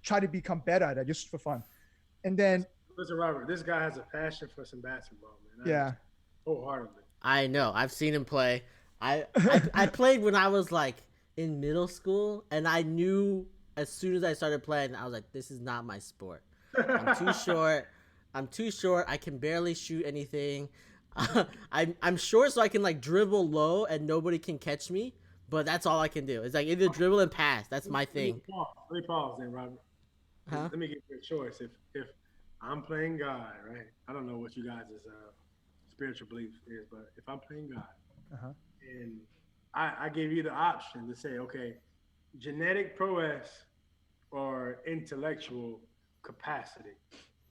A: try to become better at it, just for fun. And then
C: listen, Robert, this guy has a passion for some basketball, man.
A: Yeah.
C: Wholeheartedly.
B: I know. I've seen him play. I played when I was like in middle school, and I knew as soon as I started playing, I was like, this is not my sport. I'm too short. I can barely shoot anything. I'm short, so I can like dribble low and nobody can catch me. But that's all I can do. It's like either dribble and pass. That's my thing.
C: Let me pause then, Robert.
B: Huh?
C: Let me give you a choice. If I'm playing God, right? I don't know what you guys' spiritual belief is, but if I'm playing God, and I gave you the option to say, okay, genetic prowess or intellectual capacity,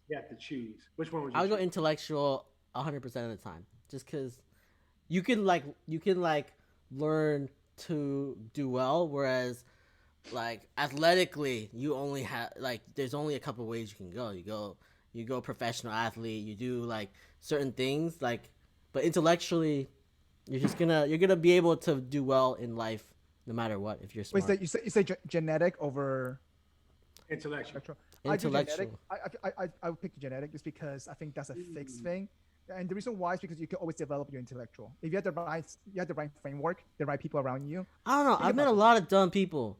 C: you have to choose. Which one would you choose?
B: I'll go intellectual 100% of the time, just because you can learn to do well, whereas like athletically you only have like there's only a couple ways you can go. You go professional athlete, you do like certain things, like, but intellectually you're gonna be able to do well in life no matter what if you're smart.
A: Wait, you say genetic over
C: intellectual?
A: I would pick genetic just because I think that's a fixed thing. And the reason why is because you can always develop your intellectual. If you have the right framework, the right people around you.
B: I don't know. I've met a lot of dumb people.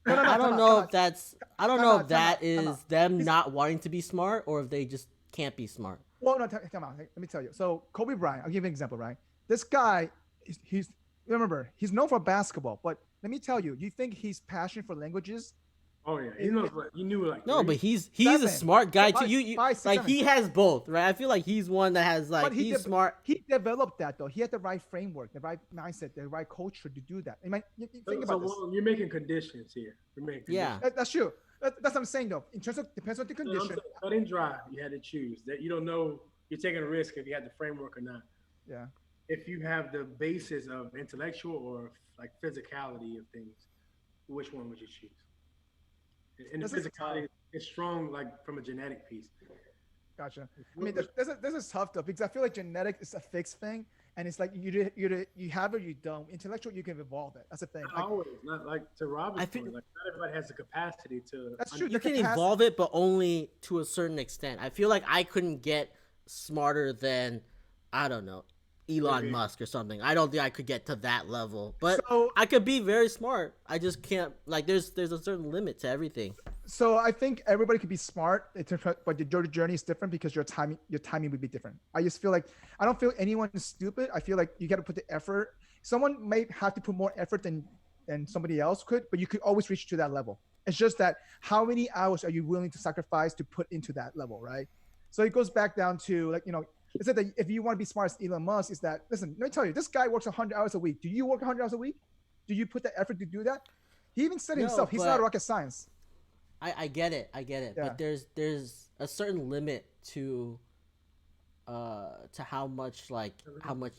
B: I don't know if that is them not wanting to be smart or if they just can't be smart.
A: Well, no, come on. Let me tell you. So Kobe Bryant, I'll give you an example, right? This guy, he's known for basketball, but let me tell you, you think he's passionate for languages?
C: Oh yeah, he knows what you knew. Like
B: no, but he's a smart guy too. He has both, right? I feel like he's one that has like he's smart.
A: He developed that though. He had the right framework, the right mindset, the right culture to do that. I mean, think about this.
C: You're making conditions here.
B: Yeah,
A: that's true. That's what I'm saying though. In terms of depends on the condition.
C: Cut and dry. You had to choose that. You don't know. You're taking a risk if you had the framework or not.
A: Yeah.
C: If you have the basis of intellectual or like physicality of things, which one would you choose? And the physicality is strong, like from a genetic piece.
A: Gotcha. I mean, this is tough though because I feel like genetic is a fixed thing, and it's like you have it, or you don't. Intellectual, you can evolve it. That's the thing.
C: Not always, not like to Robert's point. Like not everybody has the capacity to.
A: That's true.
B: You can evolve it, but only to a certain extent. I feel like I couldn't get smarter than, I don't know, Elon Musk or something. I don't think I could get to that level, but I could be very smart. I just can't. Like, there's a certain limit to everything.
A: So I think everybody could be smart, but your journey is different because your timing would be different. I just feel like I don't feel anyone is stupid. I feel like you got to put the effort. Someone may have to put more effort than somebody else could, but you could always reach to that level. It's just that how many hours are you willing to sacrifice to put into that level, right? So it goes back down to like It said that if you want to be smart as Elon Musk, is that, listen, let me tell you, this guy works 100 hours a week. Do you work 100 hours a week? Do you put the effort to do that? He even said himself, he's not rocket science.
B: I get it. Yeah. But there's a certain limit to how much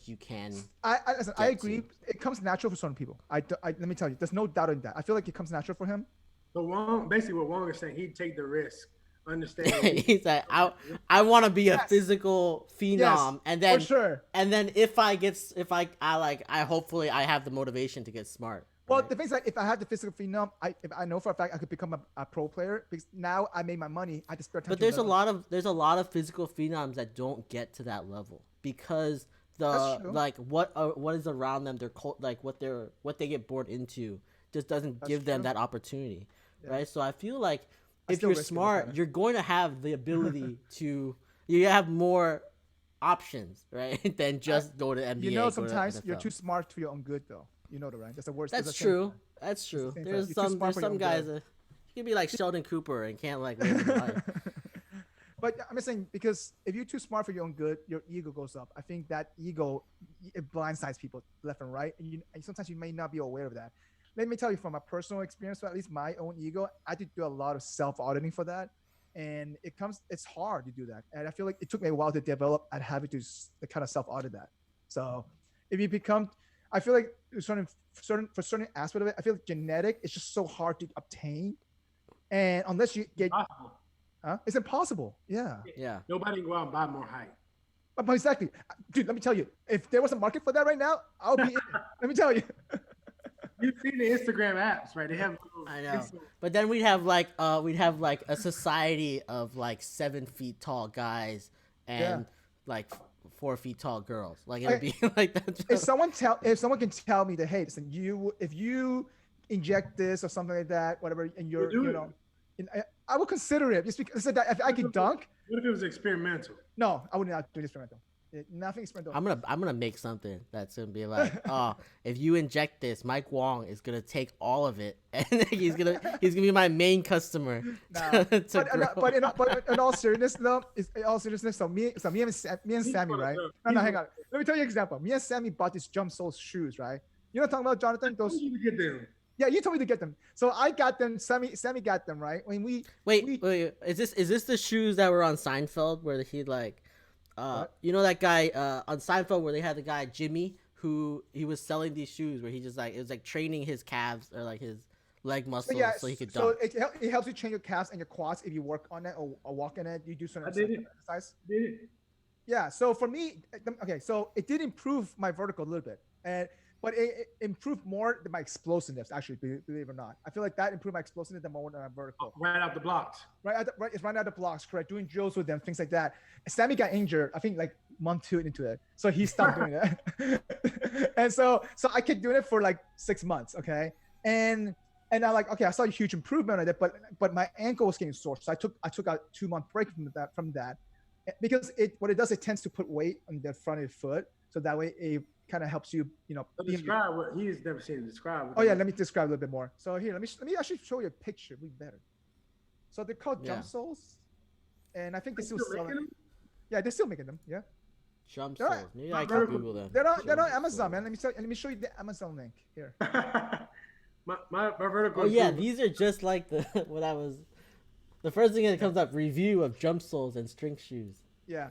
B: you can.
A: I agree. It comes natural for some people. Let me tell you, there's no doubt in that. I feel like it comes natural for him.
C: But basically what Wong is saying, he'd take the risk. Understand?
B: He's like, I want to be a physical phenom, and then
A: for sure.
B: And then I hopefully I have the motivation to get smart.
A: Well, the thing is, like, if I had the physical phenom, if I know for a fact I could become a pro player because now I made my money. I just spare time.
B: But there's a lot of physical phenoms that don't get to that level because what is around them, what they get bored into just doesn't give them that opportunity, right? So I feel like
A: I
B: if
A: still
B: you're
A: risk it,
B: smart,
A: okay.
B: you're going to have the ability to you have more options, right? Than just go to
A: You
B: NBA,
A: know,
B: go to
A: sometimes you're
B: NFL.
A: too smart for your own good, though. You know that, right? That's the worst. That's the
B: That's
A: same.
B: true. That's
A: It's the
B: true.
A: same thing.
B: There's
A: You're too smart for your
B: some
A: own
B: guys
A: good.
B: that you can be like Sheldon Cooper and can't like live in life.
A: But I'm just saying, because if you're too smart for your own good, your ego goes up. I think that ego, it blindsides people left and right, and sometimes you may not be aware of that. Let me tell you from a personal experience, at least my own ego, I did do a lot of self-auditing for that, and it's hard to do that, and I feel like it took me a while to develop a habit to kind of self-audit that. So if you become, I feel like for certain aspect of it, I feel like genetic is just so hard to obtain, and unless you get,
C: Possible.
A: it's impossible. Yeah.
B: Yeah.
C: Nobody can go out and buy more height.
A: But exactly, dude. Let me tell you, if there was a market for that right now, I'll be in it. Let me tell you.
C: You've seen the Instagram apps, right? They have.
B: I know. But then we'd have like a society of like 7 feet tall guys and like 4 feet tall girls. Like it would be like that.
A: If someone can tell me that, hey, listen, if you inject this or something like that, whatever, and you're, you know, I will consider it just because if I could dunk.
C: What if it was experimental?
A: No, I would not do experimental. Nothing experimental.
B: I'm gonna make something that's gonna be like, oh, if you inject this, Mike Wong is gonna take all of it, and he's gonna be my main customer.
A: Nah. But in all seriousness, though, so me and Sammy, right? No, hang on. Let me tell you an example. Me and Sammy bought these jump sole shoes, right? You know what I'm talking about, Jonathan? Those.
C: You get them.
A: Yeah, you told me to get them. So I got them. Sammy got them, right? When
B: wait, is this the shoes that were on Seinfeld where he like, you know that guy on Seinfeld where they had the guy Jimmy who he was selling these shoes where he just like it was like training his calves or like his leg muscles so he could dunk.
A: So it helps you train your calves and your quads if you work on it or walk in it. You do certain exercise.
C: Did it?
A: Yeah. So for me, okay, so it did improve my vertical a little bit, but it improved more than my explosiveness, actually, believe it or not. I feel like that improved my explosiveness more than my vertical.
C: Right out the blocks.
A: It's right out the blocks, correct. Doing drills with them, things like that. Sammy got injured, I think, like month 2 into it. So he stopped doing that. And so I kept doing it for like 6 months, okay? And I'm like, okay, I saw a huge improvement on it, but my ankle was getting sore. So I took a 2-month break from that. Because what it does, it tends to put weight on the front of your foot. So that way it kind of helps you,
C: describe what he's never seen. Describe.
A: Oh yeah, let me describe a little bit more. So here, let me actually show you a picture. It'll be better. So they're called jump soles, and I think they still sell them. Yeah, they're still making them. Yeah.
B: Jump soles. Maybe I can Google them.
A: They're on Amazon, man. Let me show you the Amazon link here.
C: my vertical.
B: Oh yeah, these are just like the what I was. The first thing that comes up: review of jump soles and string shoes.
A: Yeah,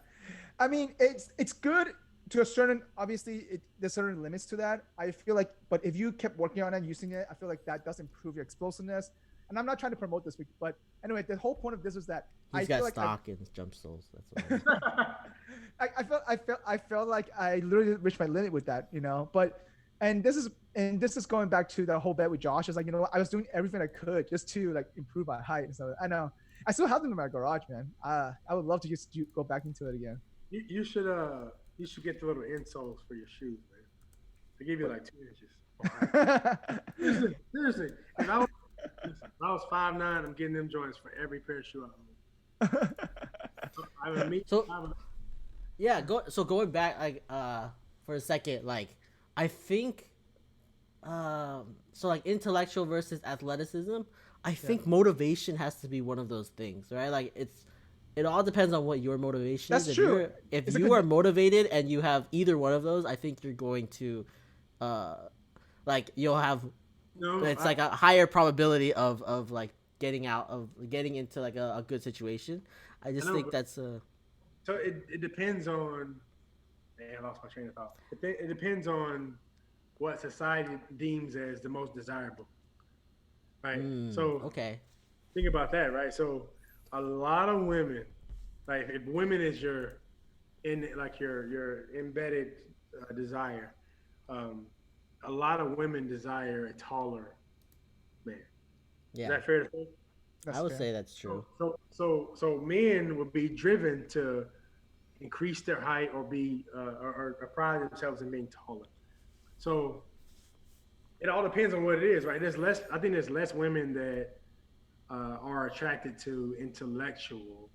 A: I mean it's good. To a certain, obviously, there's certain limits to that. I feel like, but if you kept working on it and using it, I feel like that does improve your explosiveness. And I'm not trying to promote this, but anyway, the whole point of this is that
B: I got stock in jump soles. That's
A: what I felt like I literally reached my limit with that, But this is going back to the whole bet with Josh. It's like, I was doing everything I could just to like improve my height. So I know I still have them in my garage, man. I would love to just go back into it again.
C: You should get the little insoles for your shoes, man. They give you like 2 inches. Seriously. If I was 5'9", I'm getting them joints for every pair of shoe I own.
B: Going back like for a second, like I think like intellectual versus athleticism, I think motivation has to be one of those things, right? Like it all depends on what your motivation is.
A: That's true.
B: If you are motivated and you have either one of those, I think you're going to, you'll have. Like a higher probability of like getting into like a good situation. I just think that's a.
C: So it depends on. Man, I lost my train of thought. It depends on what society deems as the most desirable. Right. So
B: okay.
C: Think about that, right? So. A lot of women, like if women is your embedded desire, a lot of women desire a taller man.
B: Yeah.
C: Is that fair to say?
B: I would say that's true.
C: So men would be driven to increase their height or be or pride themselves in being taller. So it all depends on what it is, right? I think there's less women that are attracted to intellectual,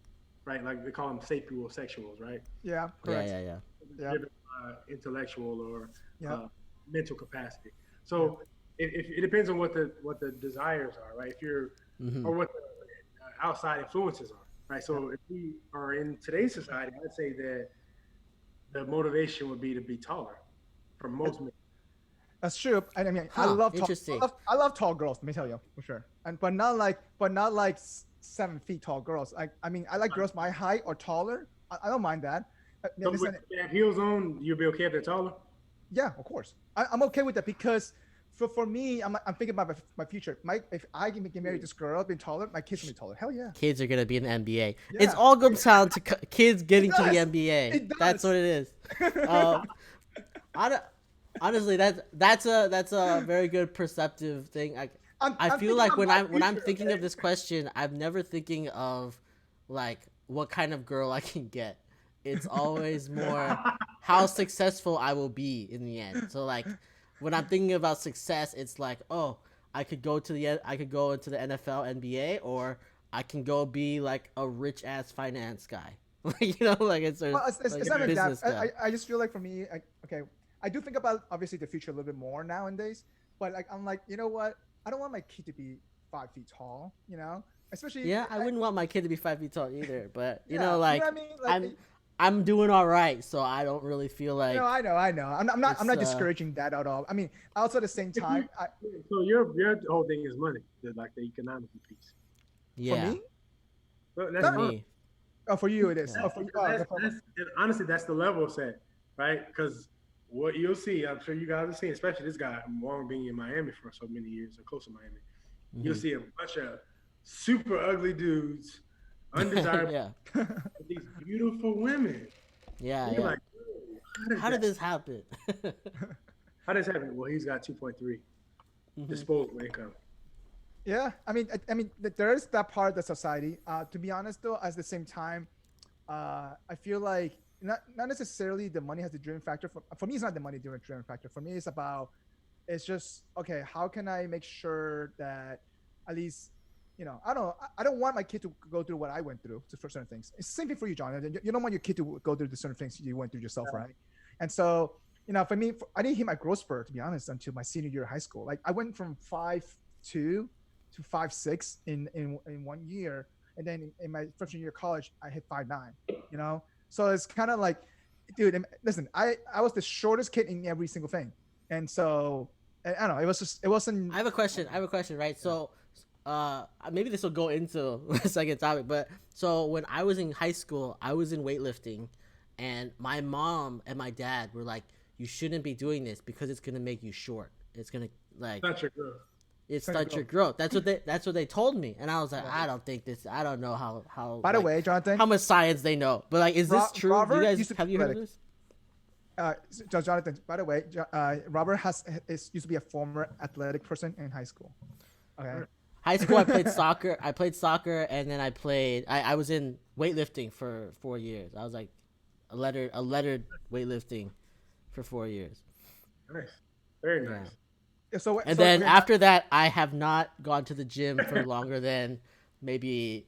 C: right? Like they call them sapiosexuals, right?
A: Yeah,
B: Yeah,
A: correct.
B: yeah, yeah.
A: Yeah,
C: Driven by intellectual or
A: yeah,
C: uh, mental capacity.
A: yeah.
C: So it depends on what the desires are, right? If you're
B: Hmm.
C: or what the outside influences are, right?
A: Yeah.
C: So if we are in today's society, I'd say that the motivation would be to be taller for most men.
A: That's true. And I mean,
B: Huh. Interesting.
A: I love tall girls. Let me tell you for sure. And but not like 7 feet tall girls. I mean, I like girls my height or taller. I don't mind that.
C: So
A: Listen,
C: if they have heels on, you'll be okay if they're taller.
A: yeah, of course. I'm okay with that because for me, I'm thinking about my future. If I can get married to this girl being taller, my kids can be taller. Hell yeah.
B: Kids are gonna be in the NBA. It's
A: Yeah.
B: all comes down to kids getting to the
A: does.
B: NBA.
A: It
B: That's
A: does.
B: what it is. Um, hon- honestly, that's a very good perceptive thing. I
A: I'm
B: feel
A: thinking
B: like
A: about
B: when
A: my
B: I'm
A: future,
B: thinking
A: okay?
B: of this question, I'm never thinking of like what kind of girl I can get. It's always more how successful I will be in the end. So like when I'm thinking about success, it's like, oh, I could go into the NFL, NBA, or I can go be like a rich ass finance guy. Like like
A: Well,
B: like
A: it's
B: a
A: not even that.
B: business guy.
A: I just feel like for me, okay, I do think about obviously the future a little bit more nowadays, but like I'm like, you know what? I don't want my kid to be 5 feet tall, especially
B: Yeah, I wouldn't want my kid to be 5 feet tall either, but
A: yeah, you know
B: like
A: what I mean? Like
B: I'm I'm doing all right, so I don't really feel like
A: I know. I'm
B: it's
A: not discouraging that at all. I mean, also at the same
C: If
A: time,
C: you, so your whole thing is money, like the economical piece.
A: for
B: yeah,
A: me,
C: Well,
B: for
C: that's
A: no,
C: fine.
B: me.
A: oh, for you it is.
B: Yeah.
A: Oh, for you, oh,
C: And honestly, that's the level set, right? Because what you'll see, I'm sure you guys have seen, especially this guy, Wong being in Miami for so many years, or close to Miami, you'll
B: Hmm.
C: see a bunch of super ugly dudes, undesirable,
B: Yeah.
C: with these beautiful women.
B: Yeah,
C: And you're
B: yeah.
C: like, "Whoa, how did
B: How did
C: that?
B: this happen?
C: How does that happen?" Well, he's got 2.3
B: Hmm.
C: disposable income.
A: yeah. I mean, there is that part of the society. To be honest, though, at the same time, I feel like not necessarily the money has the driven factor. For me, it's not the money driven factor. For me, it's just okay. How can I make sure that at least I don't want my kid to go through what I went through for certain things. It's the same thing for you, John. You don't want your kid to go through the certain things you went through yourself, right? And so for me, I didn't hit my growth spurt to be honest until my senior year of high school. Like I went from 5'2" to 5'6" in 1 year, and then in my freshman year of college, I hit 5'9". So it's kind of like, dude, listen, I was the shortest kid in every single thing, and so I don't know. It wasn't.
B: I have a question. Right? So, maybe this will go into the second topic, but so when I was in high school, I was in weightlifting, and my mom and my dad were like, "You shouldn't be doing this because it's gonna make you short. It's gonna like
C: Not your girl.
B: it's
A: Gonna
B: stunt
A: go.
B: your growth." That's what they told me, and I was like,
A: Yeah.
B: I don't think this. I don't know how.
A: By the
B: like,
A: way, Jonathan,
B: how much science they know, but like, is this true? Do
A: Robert
B: you guys
A: used to be
B: have you heard of
A: athletic.
B: this?
A: Jonathan, by the way, Robert used to be a former athletic person in high school. Okay.
B: High school, I played soccer. And then I was in weightlifting for 4 years. I was like a lettered weightlifting for 4 years.
C: Nice. Very
B: Yeah.
C: nice.
A: Yeah, so
B: And
A: so,
B: then
A: okay,
B: after that, I have not gone to the gym for longer than maybe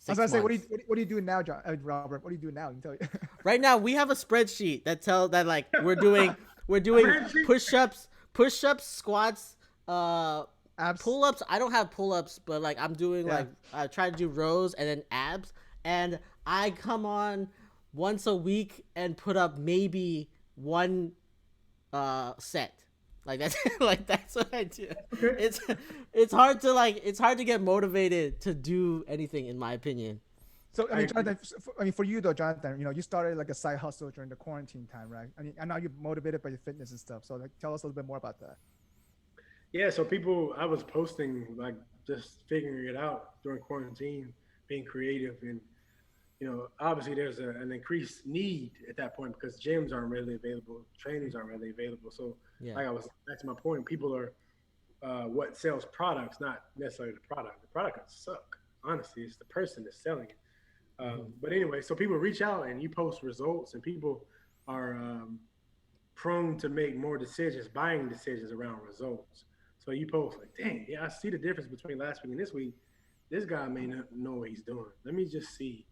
A: I was
B: 6
A: gonna say,
B: months.
A: what do you do now, Robert? What do you do now? I can tell you.
B: Right now, we have a spreadsheet that like we're doing
C: Spreadsheet?
B: push-ups, squats,
A: Abs.
B: pull-ups. I don't have pull-ups, but like I'm doing
A: Yeah.
B: like I try to do rows and then abs, and I come on once a week and put up maybe one set. Like that's like that's what I do.
C: Okay.
B: It's hard to get motivated to do anything, in my opinion.
A: So I
C: I
A: mean,
C: agree.
A: Jonathan, for you though, Jonathan, you started like a side hustle during the quarantine time, right? I mean, I know you're motivated by your fitness and stuff. So like, tell us a little bit more about that.
C: Yeah, so I was posting like just figuring it out during quarantine, being creative, and obviously there's an increased need at that point because gyms aren't readily available, trainings aren't readily available. So,
B: Yeah.
C: like I was back to my point, people are what sells products, not necessarily the product. The product can suck. Honestly, it's the person that's selling it. But anyway, so people reach out and you post results, and people are prone to make more decisions, buying decisions around results. So you post like, dang, yeah, I see the difference between last week and this week. This guy may not know what he's doing. Let me just see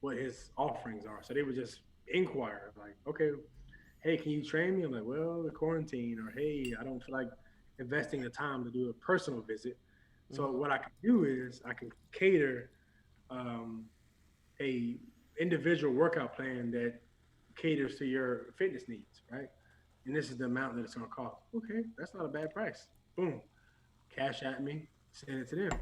C: what his offerings are. So they would just inquire, like, okay, hey, can you train me? I'm like, well, the quarantine, or hey, I don't feel like investing the time to do a personal visit. So what I can do is I can cater um, a individual workout plan that caters to your fitness needs, right? And this is the amount that it's going to cost. Okay, that's not a bad price. Boom, cash at me, send it to them.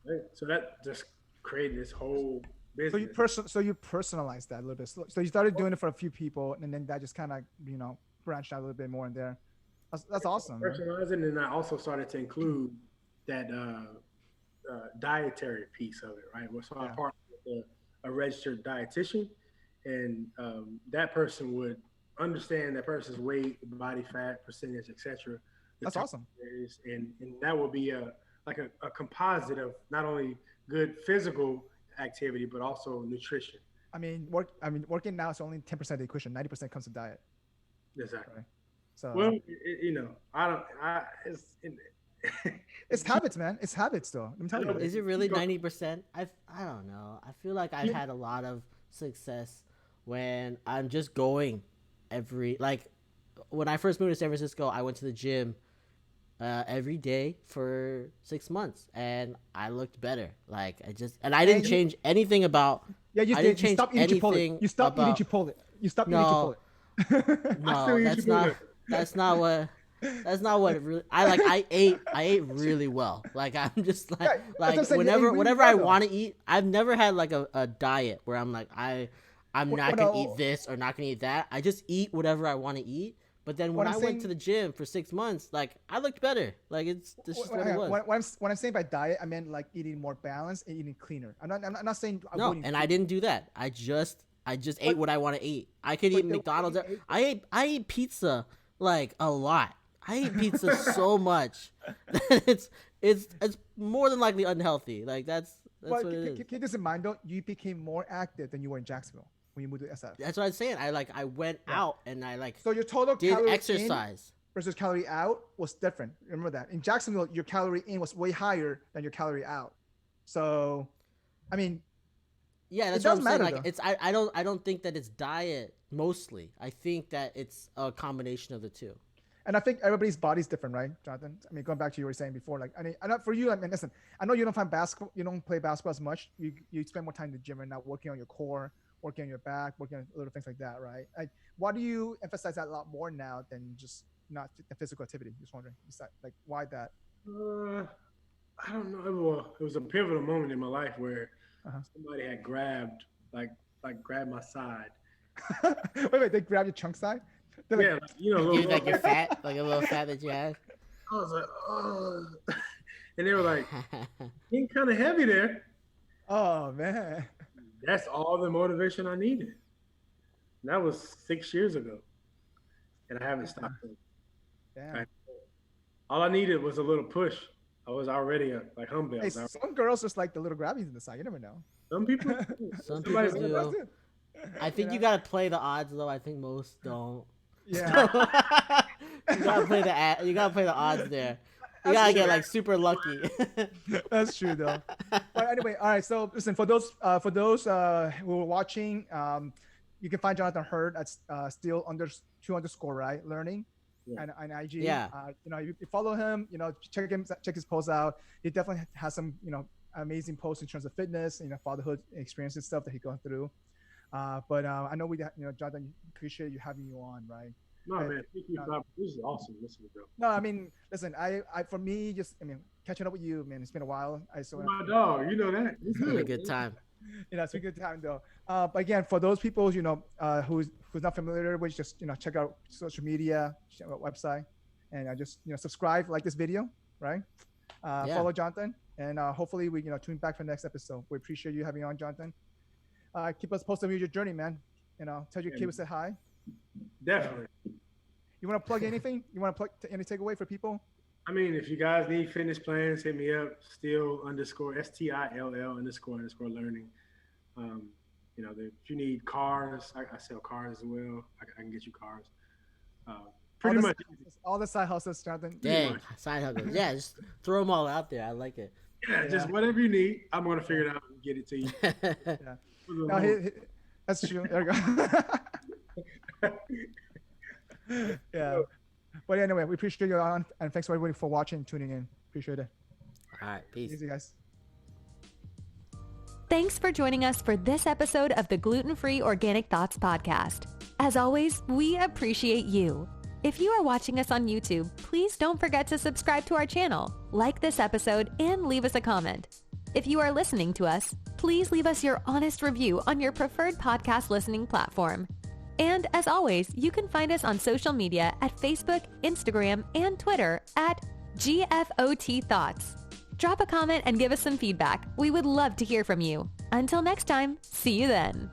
C: Right? So that just created this whole business.
A: So you personalized that a little bit. So you started doing it for a few people, and then that just kind of branched out a little bit more in there. That's awesome.
C: Personalizing, and I also started to include that dietary piece of it, right? So I partnered with a registered dietitian, and that person would understand that person's weight, body fat percentage, etc.
A: That's awesome.
C: And that will be a composite of not only good physical activity but also nutrition.
A: I mean, working now is only 10% of the equation. 90% comes to diet.
C: Exactly.
A: Right? So
C: well,
A: it's habits, man. It's habits, though. Let me tell you.
B: Is it really 90%? I don't know. I feel like I've had a lot of success when I'm just going when I first moved to San Francisco, I went to the gym every day for 6 months, and I looked better. Like I didn't change anything about.
A: Yeah, you did. You stopped eating Chipotle. You stopped eating Chipotle. You stopped eating Chipotle.
B: No, that's not what. That's not what it really. I ate really well. Like I'm just whenever I want to eat. I've never had like a diet where I'm like I'm not gonna eat this or not gonna eat that. I just eat whatever I want to eat. But then when I went to the gym for 6 months, like I looked better. Like it's just what it was.
A: When I'm saying by diet, I meant like eating more balanced and eating cleaner. I'm not saying
B: I didn't do that. I just ate what I want to eat. I could eat McDonald's. I eat pizza like a lot. I eat pizza so much that it's more than likely unhealthy. Like that's what it is.
A: Keep this in mind though. You became more active than you were in Jacksonville when you moved to SF.
B: That's what I'm saying. I went out and
A: so your total
B: did
A: calorie
B: exercise
A: versus calorie out was different. Remember that in Jacksonville, your calorie in was way higher than your calorie out. So, I mean,
B: yeah, that's what I'm saying. Like it's I don't think that it's diet mostly. I think that it's a combination of the two.
A: And I think everybody's body's different, right, Jonathan? I mean, going back to you were saying before, like, I mean, for you, I mean, listen, I know you don't play basketball as much. You spend more time in the gym and not working on your core, working on your back, working on little things like that, right? Why do you emphasize that a lot more now than just not the physical activity? Just wondering, like, why that?
C: I don't know. Well, it was a pivotal moment in my life where somebody had grabbed my side.
A: wait, they grabbed your chunk side?
C: Yeah,
B: like your fat, like a little fat that you had.
C: I was like, oh, and they were like, getting kind of heavy there.
A: Oh man,
C: that's all the motivation I needed. And that was 6 years ago, and I haven't stopped.
A: Damn.
C: All I needed was a little push. I was already like humble.
A: Hey, some girls just like the little grabbies in the side. You never know.
C: Some people.
B: Some people do. I think you gotta play the odds though. I think most don't.
A: Yeah.
B: You gotta play the odds there. You gotta get like super lucky.
A: That's true though. But anyway, all right. So listen, for those who are watching, you can find Jonathan Hurd at still_2_ right learning, and IG.
B: Yeah.
A: You follow him. Check his posts out. He definitely has some amazing posts in terms of fitness, fatherhood experience and stuff that he's going through. But I know Jonathan, appreciate you having you on, right?
C: No, man, thank you. This is awesome. Listen, bro.
A: No, I mean, listen, for me, catching up with you, man, it's been a while.
C: My dog, you know that.
B: It's been a good time.
A: It's a good time though. But again, for those people, who's not familiar with, just check out social media, check out website, and just subscribe, like this video, right? Follow Jonathan, and hopefully we tune back for the next episode. We appreciate you having on, Jonathan. Keep us posted on your journey, man. Tell your kids to say hi.
C: Definitely.
A: You want to plug anything? You want to plug any takeaway for people?
C: I mean, if you guys need fitness plans, hit me up. Still_STILL__learning. If you need cars, I sell cars as well. I can get you cars. Pretty much.
A: All the side hustles, Jonathan.
B: Dang, side hustles. Yeah, just throw them all out there. I like it.
C: Yeah, just whatever you need, I'm gonna figure it out and get it to you.
A: Yeah. No, that's true. There we go. Yeah. But anyway, we appreciate you on, and thanks everybody for watching, tuning in. Appreciate it.
B: All right, peace.
A: Easy, guys.
D: Thanks for joining us for this episode of the Gluten-Free Organic Thoughts podcast. As always, we appreciate you. If you are watching us on YouTube, please don't forget to subscribe to our channel, like this episode, and leave us a comment. If you are listening to us, please leave us your honest review on your preferred podcast listening platform. And as always, you can find us on social media at Facebook, Instagram, and Twitter at GFOT Thoughts. Drop a comment and give us some feedback. We would love to hear from you. Until next time, see you then.